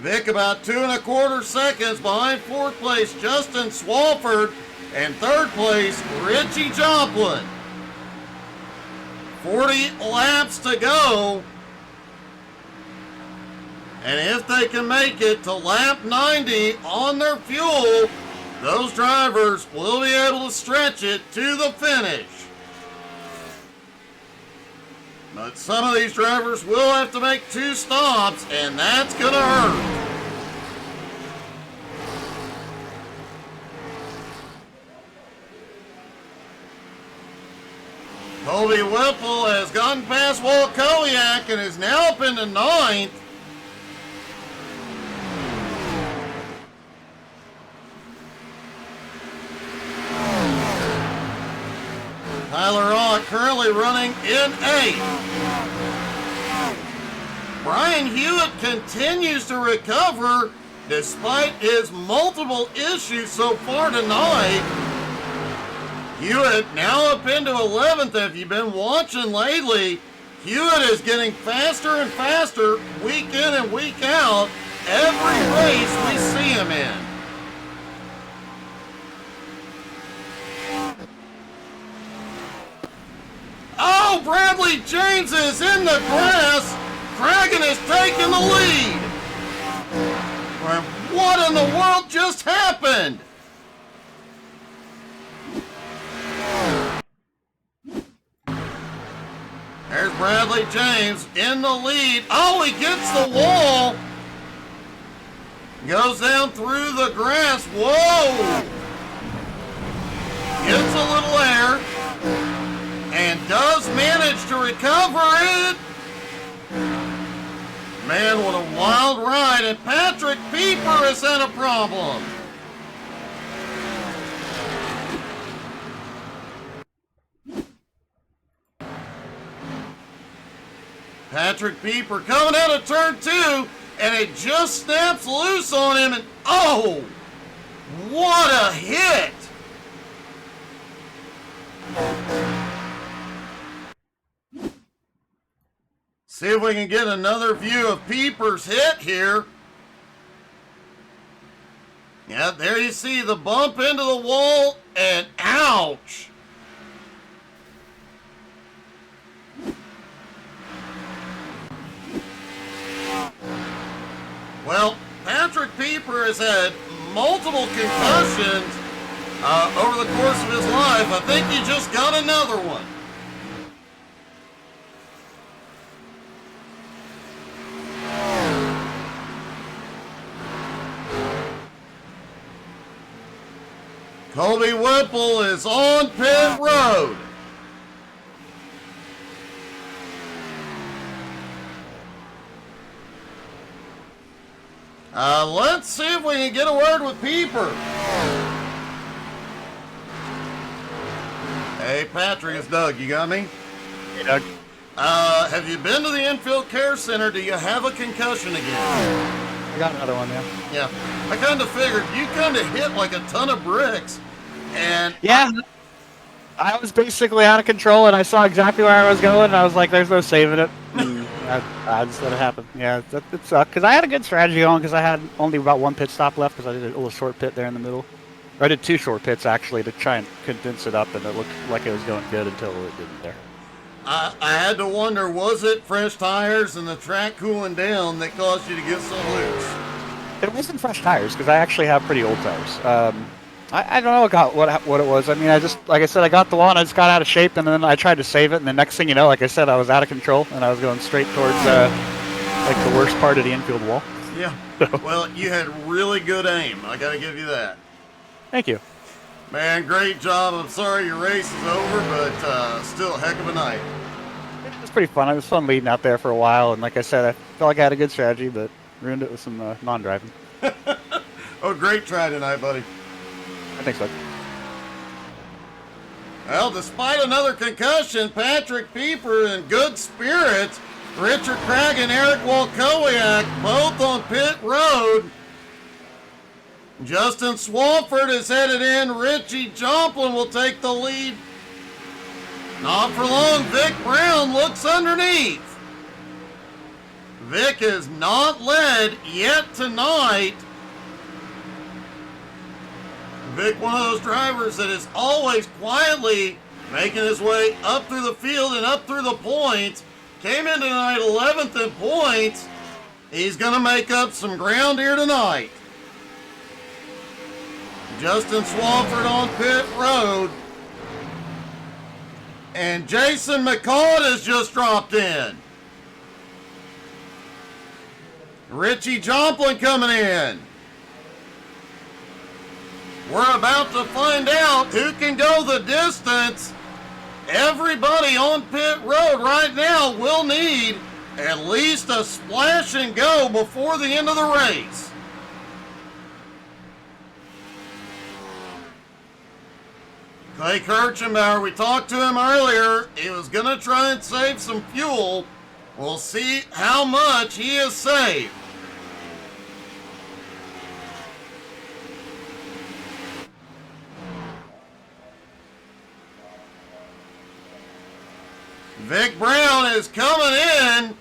Vic about 2 1/4 seconds behind 4th place Justin Swafford, and 3rd place Richie Joplin. 40 laps to go. And if they can make it to lap 90 on their fuel, those drivers will be able to stretch it to the finish. But some of these drivers will have to make 2 stops, and that's going to hurt. Colby Whipple has gotten past Walt Kowiak and is now up into 9th. Tyler Ott currently running in 8th. Brian Hewitt continues to recover despite his multiple issues so far tonight. Hewitt now up into 11th. If you've been watching lately, Hewitt is getting faster and faster week in and week out every race we see him in. Oh, Bradley James is in the grass. Cragen is taking the lead. What in the world just happened? There's Bradley James in the lead. Oh, he gets the wall. Goes down through the grass. Whoa. Gets a little air. And does manage to recover it. Man, what a wild ride. And Patrick Pieper has had a problem. Patrick Pieper coming out of turn 2, and it just snaps loose on him, and oh, what a hit! See if we can get another view of Pieper's hit here. Yeah, there you see the bump into the wall, and ouch! Well, Patrick Pieper has had multiple concussions over the course of his life. I think he just got another one. Colby Whipple is on pit road. Let's see if we can get a word with Pieper. Hey, Patrick, it's Doug. You got me? Hey, Doug. Have you been to the Infield Care Center? Do you have a concussion again? I got another one, yeah. Yeah. I kind of figured you kind of hit like a ton of bricks. And yeah, I was basically out of control, and I saw exactly where I was going, and I was like, there's no saving it. I just let it happen. Yeah, it sucked, because I had a good strategy on, because I had only about 1 pit stop left, because I did a little short pit there in the middle. Or I did 2 short pits, actually, to try and condense it up, and it looked like it was going good until it didn't there. I had to wonder, was it fresh tires and the track cooling down that caused you to get so loose? It wasn't fresh tires, because I actually have pretty old tires. I don't know what it was. I mean, I just, like I said, I got the wall and I just got out of shape, and then I tried to save it, and the next thing you know, like I said, I was out of control, and I was going straight towards like the worst part of the infield wall. Yeah. Well, you had really good aim. I got to give you that. Thank you. Man, great job. I'm sorry your race is over, but still a heck of a night. It was pretty fun. It was fun leading out there for a while, and like I said, I felt like I had a good strategy, but ruined it with some non-driving. Oh, great try tonight, buddy. I think so. Well, despite another concussion, Patrick Pieper in good spirits. Richard Craig and Eric Walkowiak both on pit road. Justin Swafford is headed in. Richie Joplin will take the lead. Not for long, Vic Brown looks underneath. Vic has not led yet tonight. Vic, one of those drivers that is always quietly making his way up through the field and up through the points. Came in tonight 11th in points. He's going to make up some ground here tonight. Justin Swafford on pit road. And Jason McCall has just dropped in. Richie Joplin coming in. We're about to find out who can go the distance. Everybody on pit road right now will need at least a splash and go before the end of the race. Clay Kirchenbauer, we talked to him earlier. He was going to try and save some fuel. We'll see how much he has saved. Vic Brown is coming in.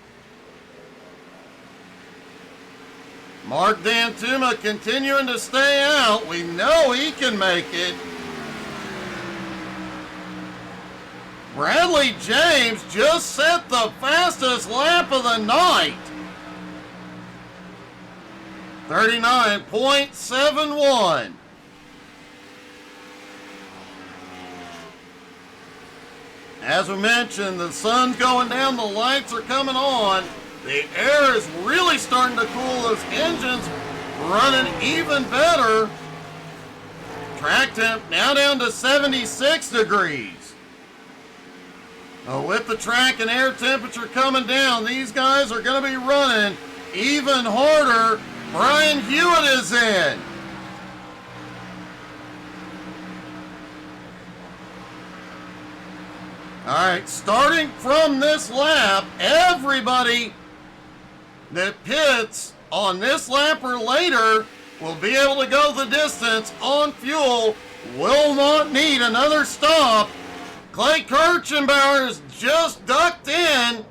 Mark Dantuma continuing to stay out. We know he can make it. Bradley James just set the fastest lap of the night. 39.71. As we mentioned, the sun's going down, the lights are coming on. The air is really starting to cool, those engines running even better. Track temp now down to 76 degrees. With the track and air temperature coming down, these guys are going to be running even harder. Brian Hewitt is in. All right, starting from this lap, everybody that pits on this lap or later will be able to go the distance on fuel, will not need another stop. Clay Kirchenbauer is just ducked in,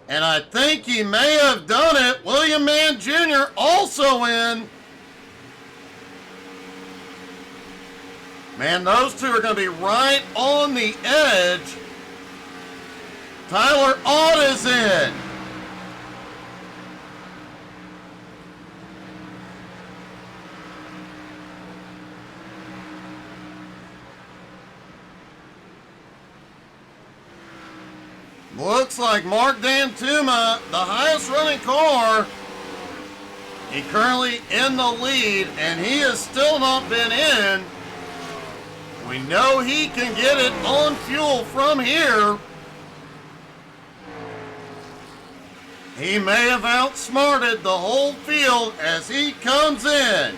and I think he may have done it. William Mann Jr. also in. Man, those two are going to be right on the edge. Tyler Ott is in. Looks like Mark Dantuma, the highest running car, he currently in the lead, and he has still not been in. We know he can get it on fuel from here. He may have outsmarted the whole field as he comes in.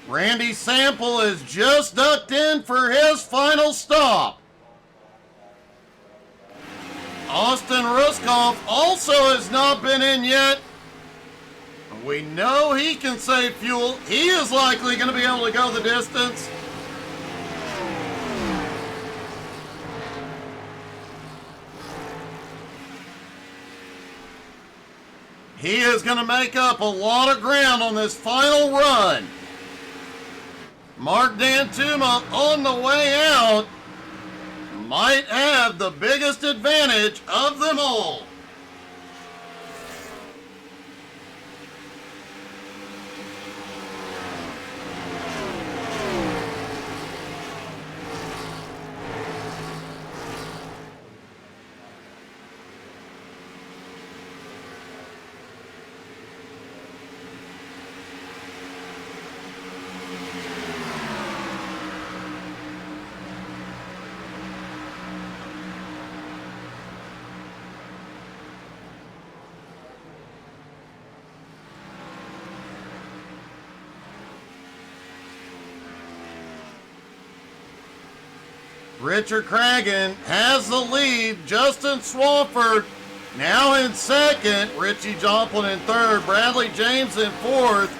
Randy Sample is just ducked in for his final stop. Austin Ruskoff also has not been in yet. We know he can save fuel. He is likely going to be able to go the distance. He is going to make up a lot of ground on this final run. Mark Dantuma on the way out. might have the biggest advantage of them all. Richard Cragen has the lead. Justin Swafford now in second. Richie Joplin in third. Bradley James in fourth.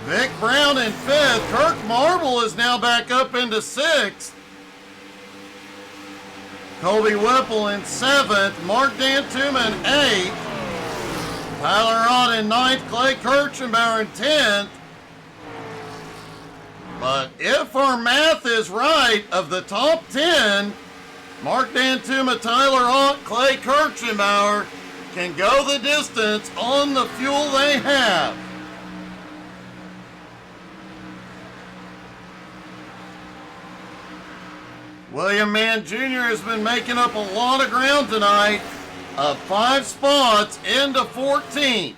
Vic Brown in fifth. Kirk Marble is now back up into sixth. Colby Whipple in seventh. Mark Dantuma in eighth. Tyler Ott in ninth. Clay Kirchenbauer in 10th. But if our math is right, of the top 10, Mark Dantuma, Tyler Ott, Clay Kirchenbauer can go the distance on the fuel they have. William Mann Jr. has been making up a lot of ground tonight, up 5 spots into 14th.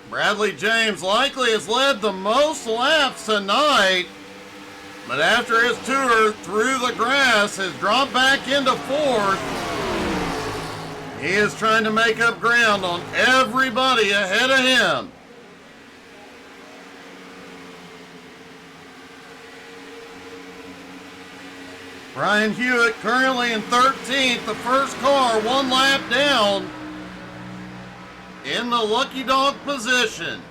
Bradley James likely has led the most laps tonight, but after his tour through the grass has dropped back into fourth. He is trying to make up ground on everybody ahead of him. Brian Hewitt currently in 13th, the first car 1 lap down, in the lucky dog position.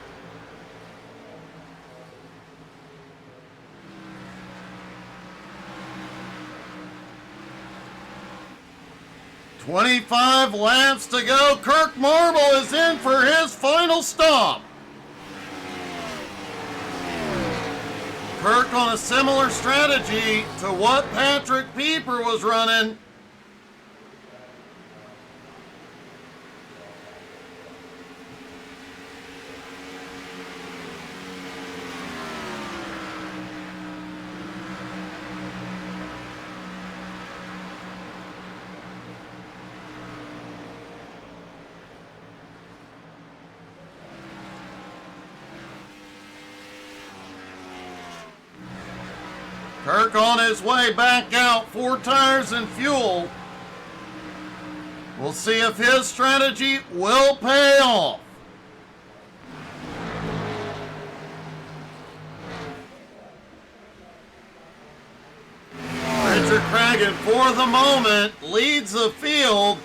"25 laps to go. Kirk Marble is in for his final stop. Kirk on a similar strategy to what Patrick Pieper was running. Kirk on his way back out, 4 tires and fuel. We'll see if his strategy will pay off. Richard Cragen, for the moment, leads the field,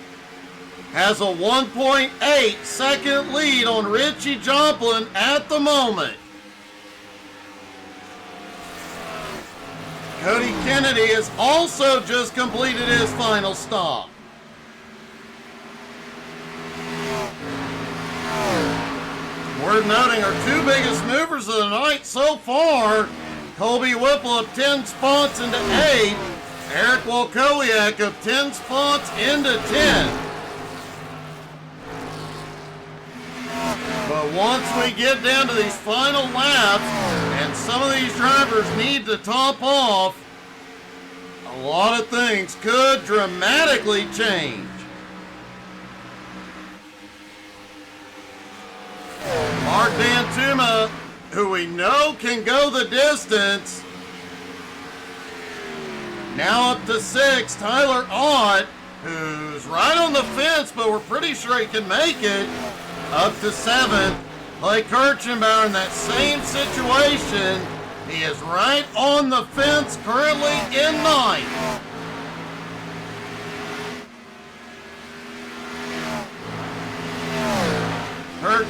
has a 1.8 second lead on Richie Joplin at the moment. Cody Kennedy has also just completed his final stop. Worth noting, our 2 biggest movers of the night so far, Colby Whipple of 10 spots into 8, Eric Wolkowiak of 10 spots into 10. But once we get down to these final laps, and some of these drivers need to top off, a lot of things could dramatically change. Mark Dantuma, who we know can go the distance, now up to 6. Tyler Ott, who's right on the fence, but we're pretty sure he can make it, up to 7th. Clay Kirchenbauer in that same situation. He is right on the fence, currently in 9th.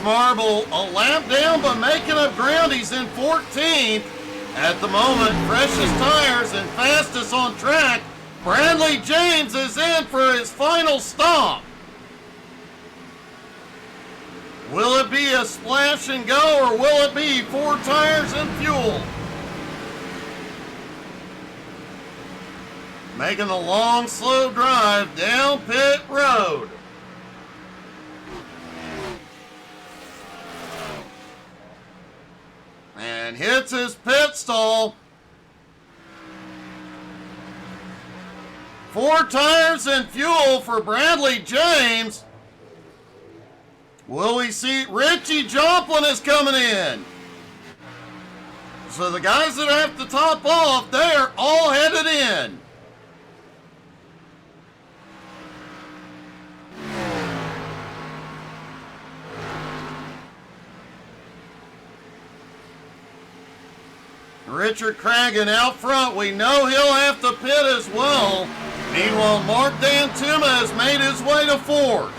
Marble a lap down, but making up ground. He's in 14th. At the moment, freshest tires and fastest on track. Bradley James is in for his final stop. Will it be a splash and go, or will it be 4 tires and fuel? Making the long, slow drive down pit road. And hits his pit stall. 4 tires and fuel for Bradley James. Will we see Richie Joplin is coming in? So the guys that have to top off, they are all headed in. Richard Cragen out front. We know he'll have to pit as well. Meanwhile, Mark Dantuma has made his way to 4th.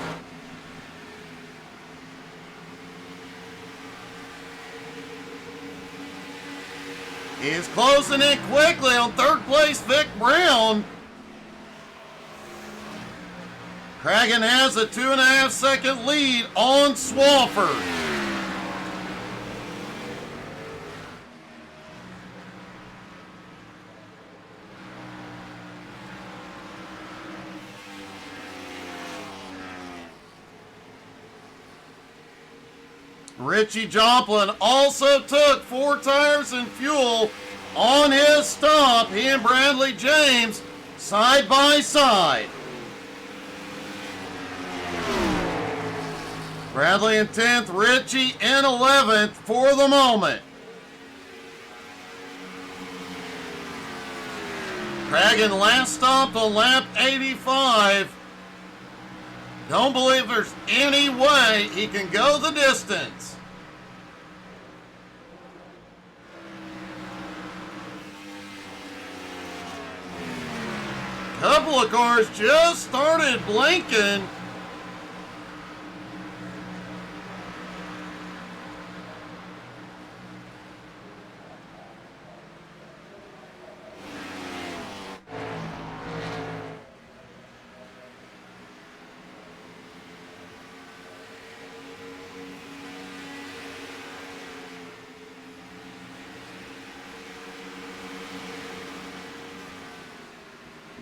He's closing in quickly on 3rd place, Vic Brown. Cragen has a 2.5 second lead on Swafford. Richie Joplin also took 4 tires and fuel on his stop. He and Bradley James side by side. Bradley in 10th, Richie in 11th for the moment. Cragen last stopped on lap 85. Don't believe there's any way he can go the distance. Couple of cars just started blinking.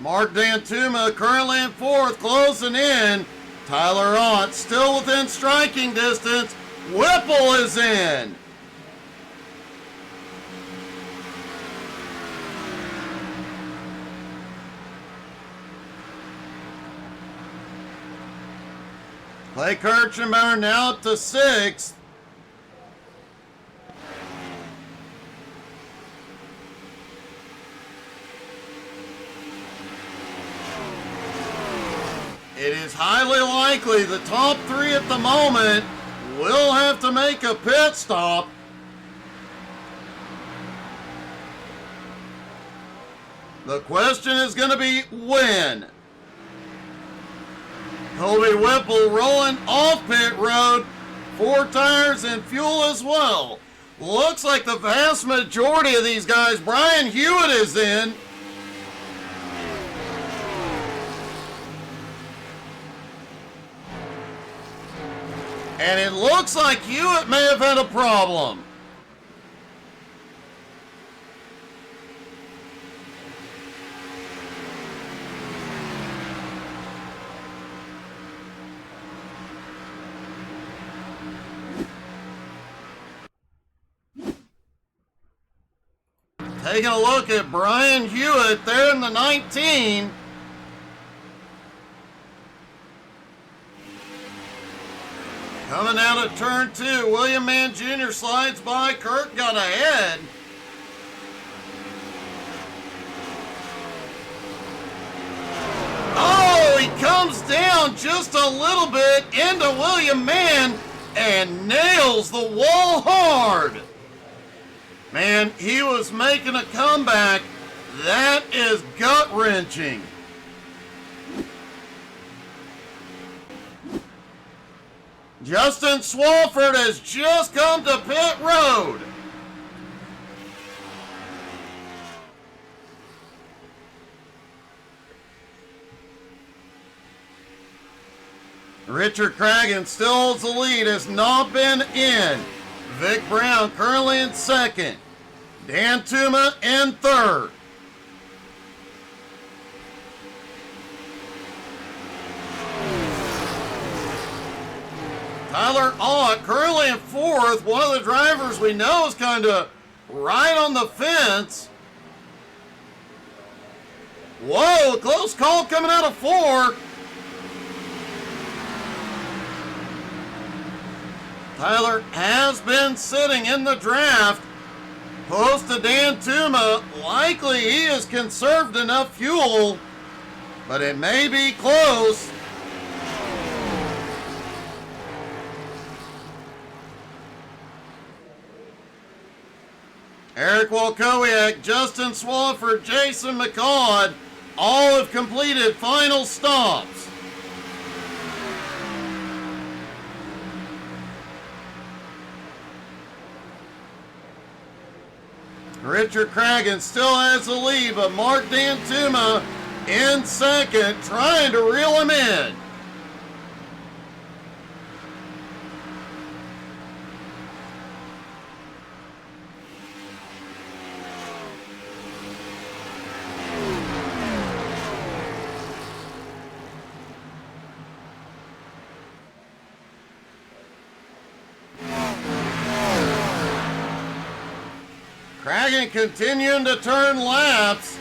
Mark Dantuma currently in 4th, closing in. Tyler Ott still within striking distance. Whipple is in. Clay Kirchenbauer now up to 6th. It is highly likely the top 3 at the moment will have to make a pit stop. The question is going to be when. Colby Whipple rolling off pit road. 4 tires and fuel as well. Looks like the vast majority of these guys, Brian Hewitt is in. And it looks like Hewitt may have had a problem. Taking a look at Brian Hewitt there in the 19. Coming out of turn 2, William Mann Jr. slides by. Kirk got ahead. Oh, he comes down just a little bit into William Mann and nails the wall hard. Man, he was making a comeback. That is Justin Swafford has just come to pit road. Richard Cragen still holds the lead, has not been in. Vic Brown currently in second. Dan Tuma in third. Tyler Ott currently in fourth. One of the drivers we know is kind of right on the fence. Whoa, close call coming out of four. Tyler has been sitting in the draft. Close to Dan Tuma. Likely he has conserved enough fuel, but it may be close. Eric Walkowiak, Justin Swafford, Jason McCaud, all have completed final stops. Richard Cragen still has the lead, but Mark Dantuma in second, trying to reel him in. Cragen continuing to turn laps.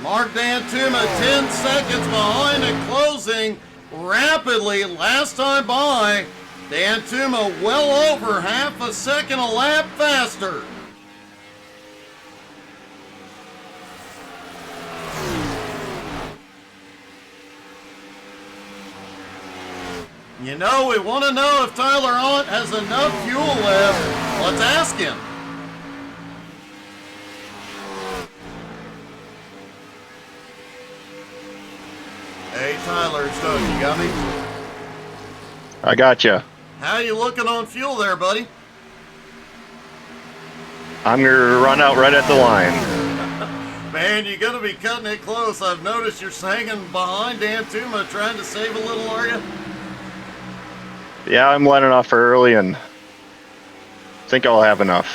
Mark Dantuma 10 seconds behind and closing rapidly. Last time by, Dantuma well over half a second a lap faster. You know, we want to know if Tyler Ott has enough fuel left. Let's ask him. Hey, Tyler, so you got me? I got you. How you looking on fuel there, buddy? I'm going to run out right at the line. Man, you're going to be cutting it close. I've noticed you're hanging behind Dantuma trying to save a little, are you? Yeah, I'm letting off early and think I'll have enough.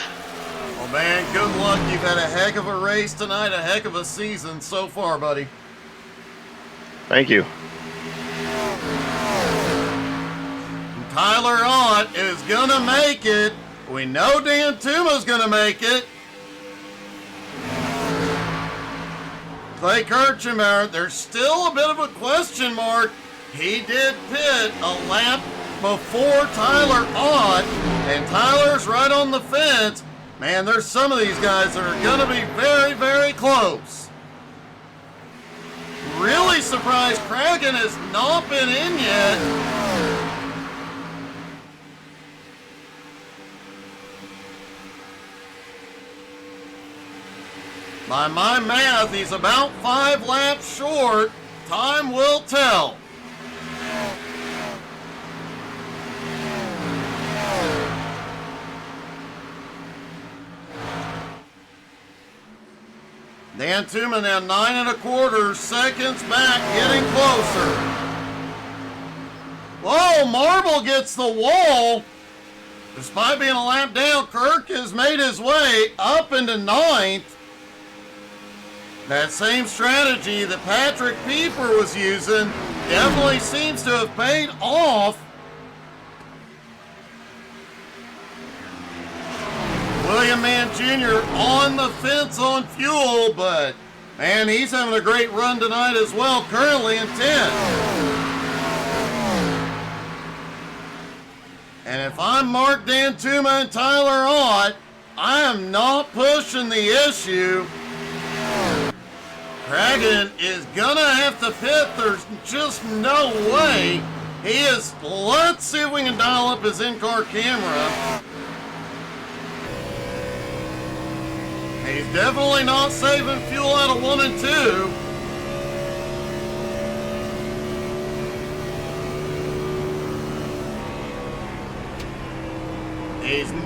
Well, man, good luck. You've had a heck of a race tonight, a heck of a season so far, buddy. Thank you. Tyler Ott is going to make it. We know Dantuma's going to make it. Clay Kirchenbauer, there's still a bit of a question mark. He did pit a lap before Tyler Ott, and Tyler's right on the fence. Man, there's some of these guys that are going to be very, very close. Really surprised Cragen has not been in yet. By my math, he's about 5 laps short. Time will tell. Dantuma now 9 1/4 seconds back, getting closer. Whoa, Marble gets the wall. Despite being a lap down, Kirk has made his way up into 9th. That same strategy that Patrick Pieper was using definitely seems to have paid off. William Mann Jr. on the fence on fuel, but man, he's having a great run tonight as well, currently in 10th. And if I'm Mark Dantuma and Tyler Ott, I am not pushing the issue. Cragen is gonna have to pit. There's just no way. He is. Let's see if we can dial up his in-car camera. He's definitely not saving fuel out of 1 and 2.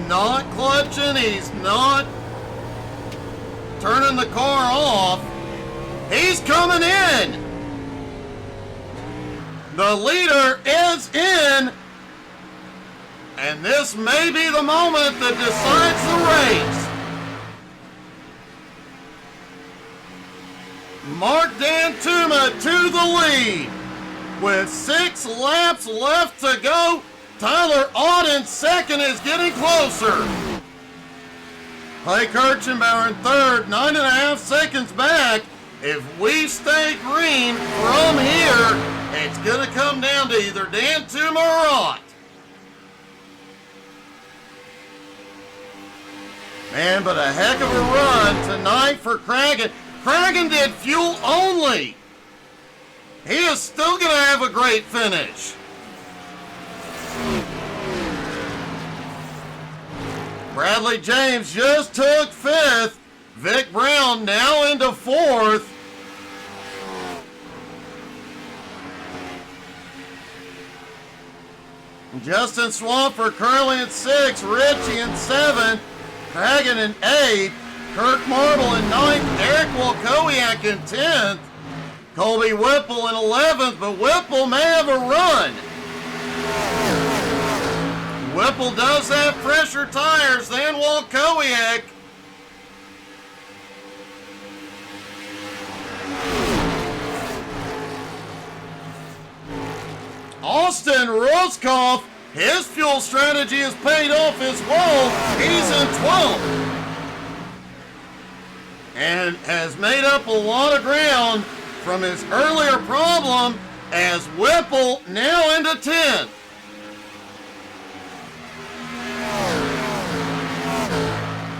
not clutching. He's not turning the car off. He's coming in. The leader is in. And this may be the moment that decides the race. Mark Dantuma to the lead. With 6 laps left to go, Tyler Ott in second is getting closer. Clay Kirchenbauer in third, 9.5 seconds back. If we stay green from here, it's going to come down to either Dantuma or Ott. Man, but a heck of a run tonight for Cragen. Cragen did fuel only. He is still going to have a great finish. Bradley James just took 5th. Vic Brown now into 4th. Justin Swampert currently in 6th. Richie in 7th. Cragen in 8th. Kirk Marble in 9th. Eric Wolkowiak in 10th. Colby Whipple in 11th, but Whipple may have a run. Whipple does have fresher tires than Wolkowiak. Austin Roscoff, his fuel strategy has paid off as well. He's in 12th. And has made up a lot of ground from his earlier problem as Whipple now into 10th.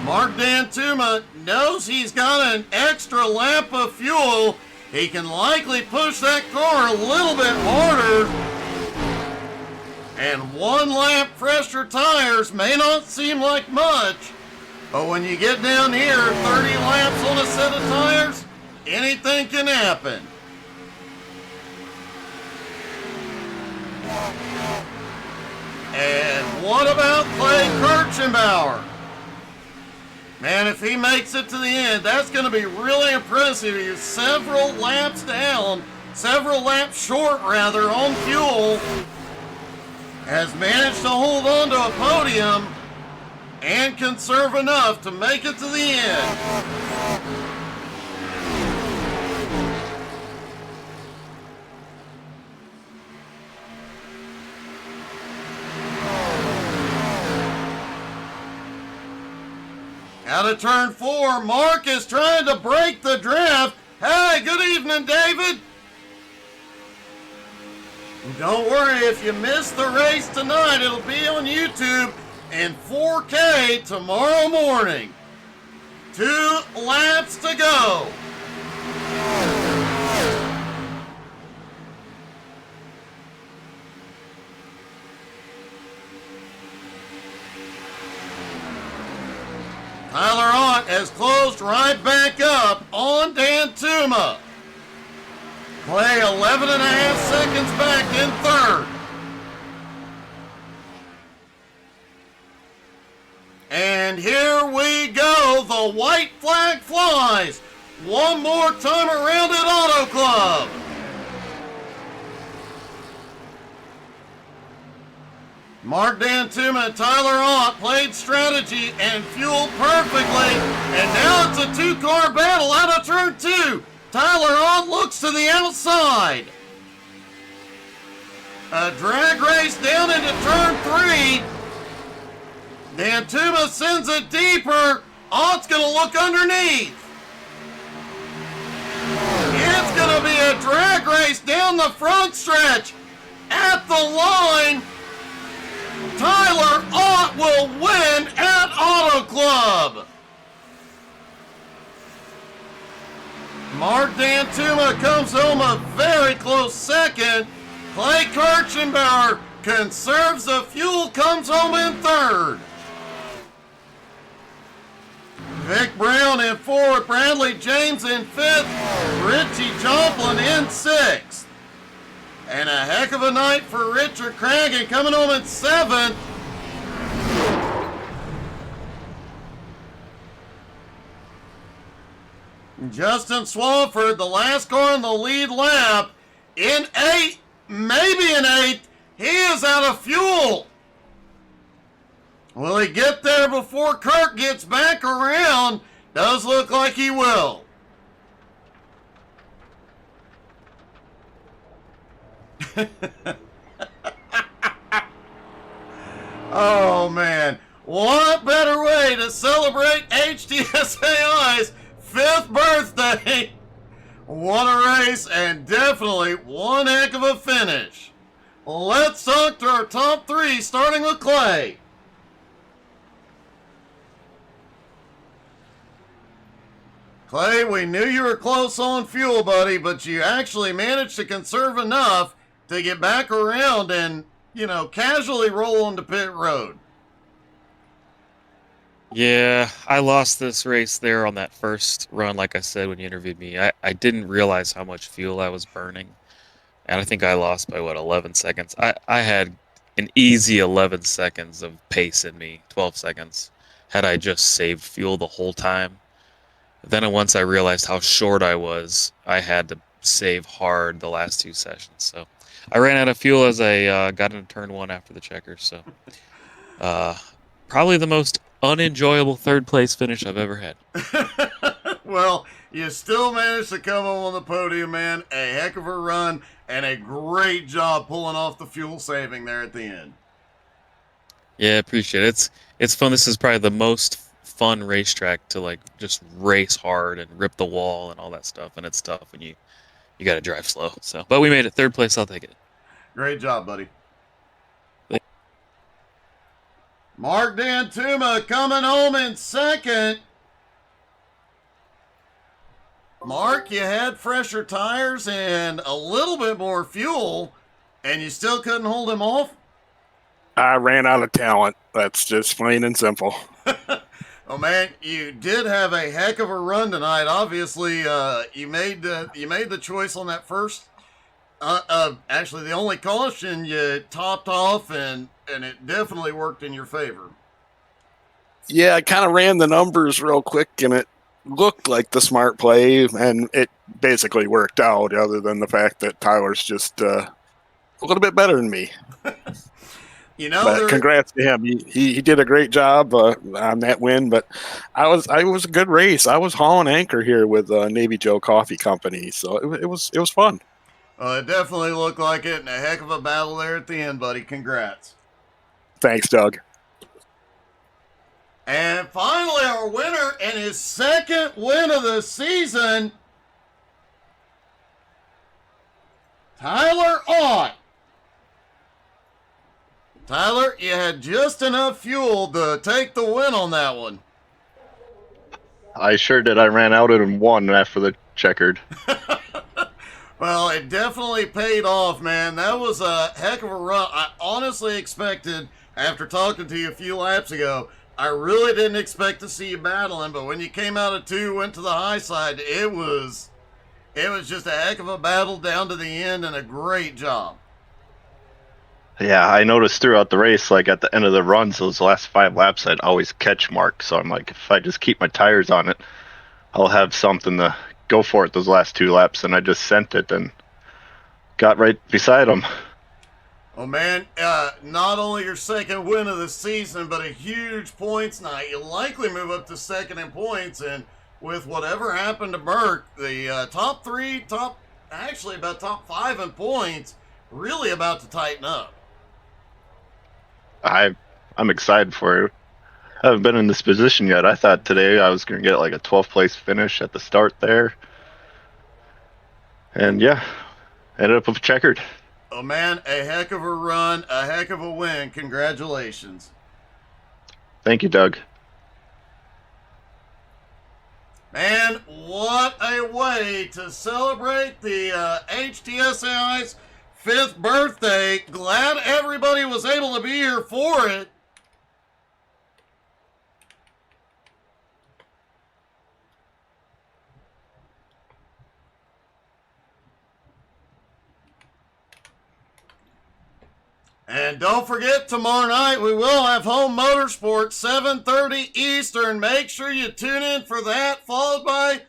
Mark Dantuma knows he's got an extra lap of fuel. He can likely push that car a little bit harder. And 1 lap fresher tires may not seem like much, but when you get down here, 30 laps on a set of tires, anything can happen. And what about Clay Kirchenbauer? Man, if he makes it to the end, that's going to be really impressive. He's several laps down, several laps short rather, on fuel. Has managed to hold on to a podium and conserve enough to make it to the end. Out of turn 4, Mark is trying to break the draft. Hey, good evening, David. Don't worry, if you missed the race tonight, it'll be on YouTube in 4K tomorrow morning. 2 laps to go. Tyler Ott has closed right back up on Dantuma. Clay 11.5 seconds back in 3rd. And here we go. The white flag flies. One more time around at Auto Club. Mark Dantuma and Tyler Ott played strategy and fueled perfectly. And now it's a 2-car battle out of turn 2. Tyler Ott looks to the outside. A drag race down into turn 3. Dantuma sends it deeper. Ott's going to look underneath. It's going to be a drag race down the front stretch. At the line, Tyler Ott will win at Auto Club. Mark Dantuma comes home a very close second. Clay Kirchenbauer conserves the fuel, comes home in 3rd. Vic Brown in 4th, Bradley James in 5th, Richie Joplin in 6th. And a heck of a night for Richard Cragen coming home in 7th. Justin Swafford, the last car in the lead lap, in 8th, maybe in 8th. He is out of fuel. Will he get there before Kirk gets back around? Does look like he will. Oh, man. What better way to celebrate HTSAI's 5th birthday? What a race, and definitely one heck of a finish. Let's talk to our top 3, starting with Clay. Clay, we knew you were close on fuel, buddy, but you actually managed to conserve enough to get back around and, casually roll onto pit road. Yeah, I lost this race there on that first run, like I said when you interviewed me. I didn't realize how much fuel I was burning, and I think I lost by, 11 seconds. I had an easy 11 seconds of pace in me, 12 seconds, had I just saved fuel the whole time. Then once I realized how short I was, I had to save hard the last 2 sessions. So I ran out of fuel as I got into turn 1 after the checkers. So probably the most unenjoyable 3rd place finish I've ever had. Well, you still managed to come on the podium, man. A heck of a run and a great job pulling off the fuel saving there at the end. Yeah, appreciate it. It's fun. This is probably the most fun racetrack to just race hard and rip the wall and all that stuff, and it's tough when you got to drive slow. So, but we made it 3rd place. I'll take it. Great job, buddy. Mark Dantuma coming home in 2nd. Mark, you had fresher tires and a little bit more fuel, and you still couldn't hold him off? I ran out of talent. That's just plain and simple. Oh man, you did have a heck of a run tonight. Obviously, you made the choice on that first. Actually, the only caution you topped off, and it definitely worked in your favor. Yeah, I kind of ran the numbers real quick, and it looked like the smart play, and it basically worked out. Other than the fact that Tyler's just a little bit better than me. But congrats to him. He did a great job on that win. But I was a good race. I was hauling anchor here with Navy Joe Coffee Company, so it was fun. It definitely looked like it, and a heck of a battle there at the end, buddy. Congrats. Thanks, Doug. And finally, our winner and his 2nd win of the season, Tyler Ott. Tyler, you had just enough fuel to take the win on that one. I sure did. I ran out in 1 after the checkered. Well, it definitely paid off, man. That was a heck of a run. I honestly expected, after talking to you a few laps ago, I really didn't expect to see you battling, but when you came out of 2, went to the high side, it was just a heck of a battle down to the end, and a great job. Yeah, I noticed throughout the race, at the end of the runs, those last 5 laps, I'd always catch Mark. So I'm like, if I just keep my tires on it, I'll have something to go for it those last 2 laps. And I just sent it and got right beside him. Oh, man, not only your 2nd win of the season, but a huge points night. You likely move up to 2nd in points, and with whatever happened to Burke, the top 5 in points, really about to tighten up. I'm excited for it. I haven't been in this position yet. I thought today I was going to get a 12th place finish at the start there. And yeah, ended up with checkered. Oh man, a heck of a run, a heck of a win. Congratulations. Thank you, Doug. Man, what a way to celebrate the HTSAI's 5th birthday. Glad everybody was able to be here for it. And don't forget, tomorrow night we will have Home Motorsports, 7:30 Eastern. Make sure you tune in for that, followed by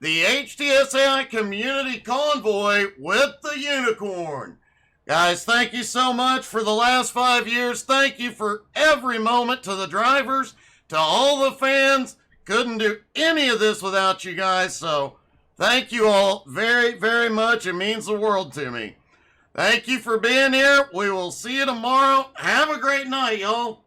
the HTSAI Community Convoy with the Unicorn. Guys, thank you so much for the last 5 years. Thank you for every moment to the drivers, to all the fans. Couldn't do any of this without you guys, so thank you all very, very much. It means the world to me. Thank you for being here. We will see you tomorrow. Have a great night, y'all.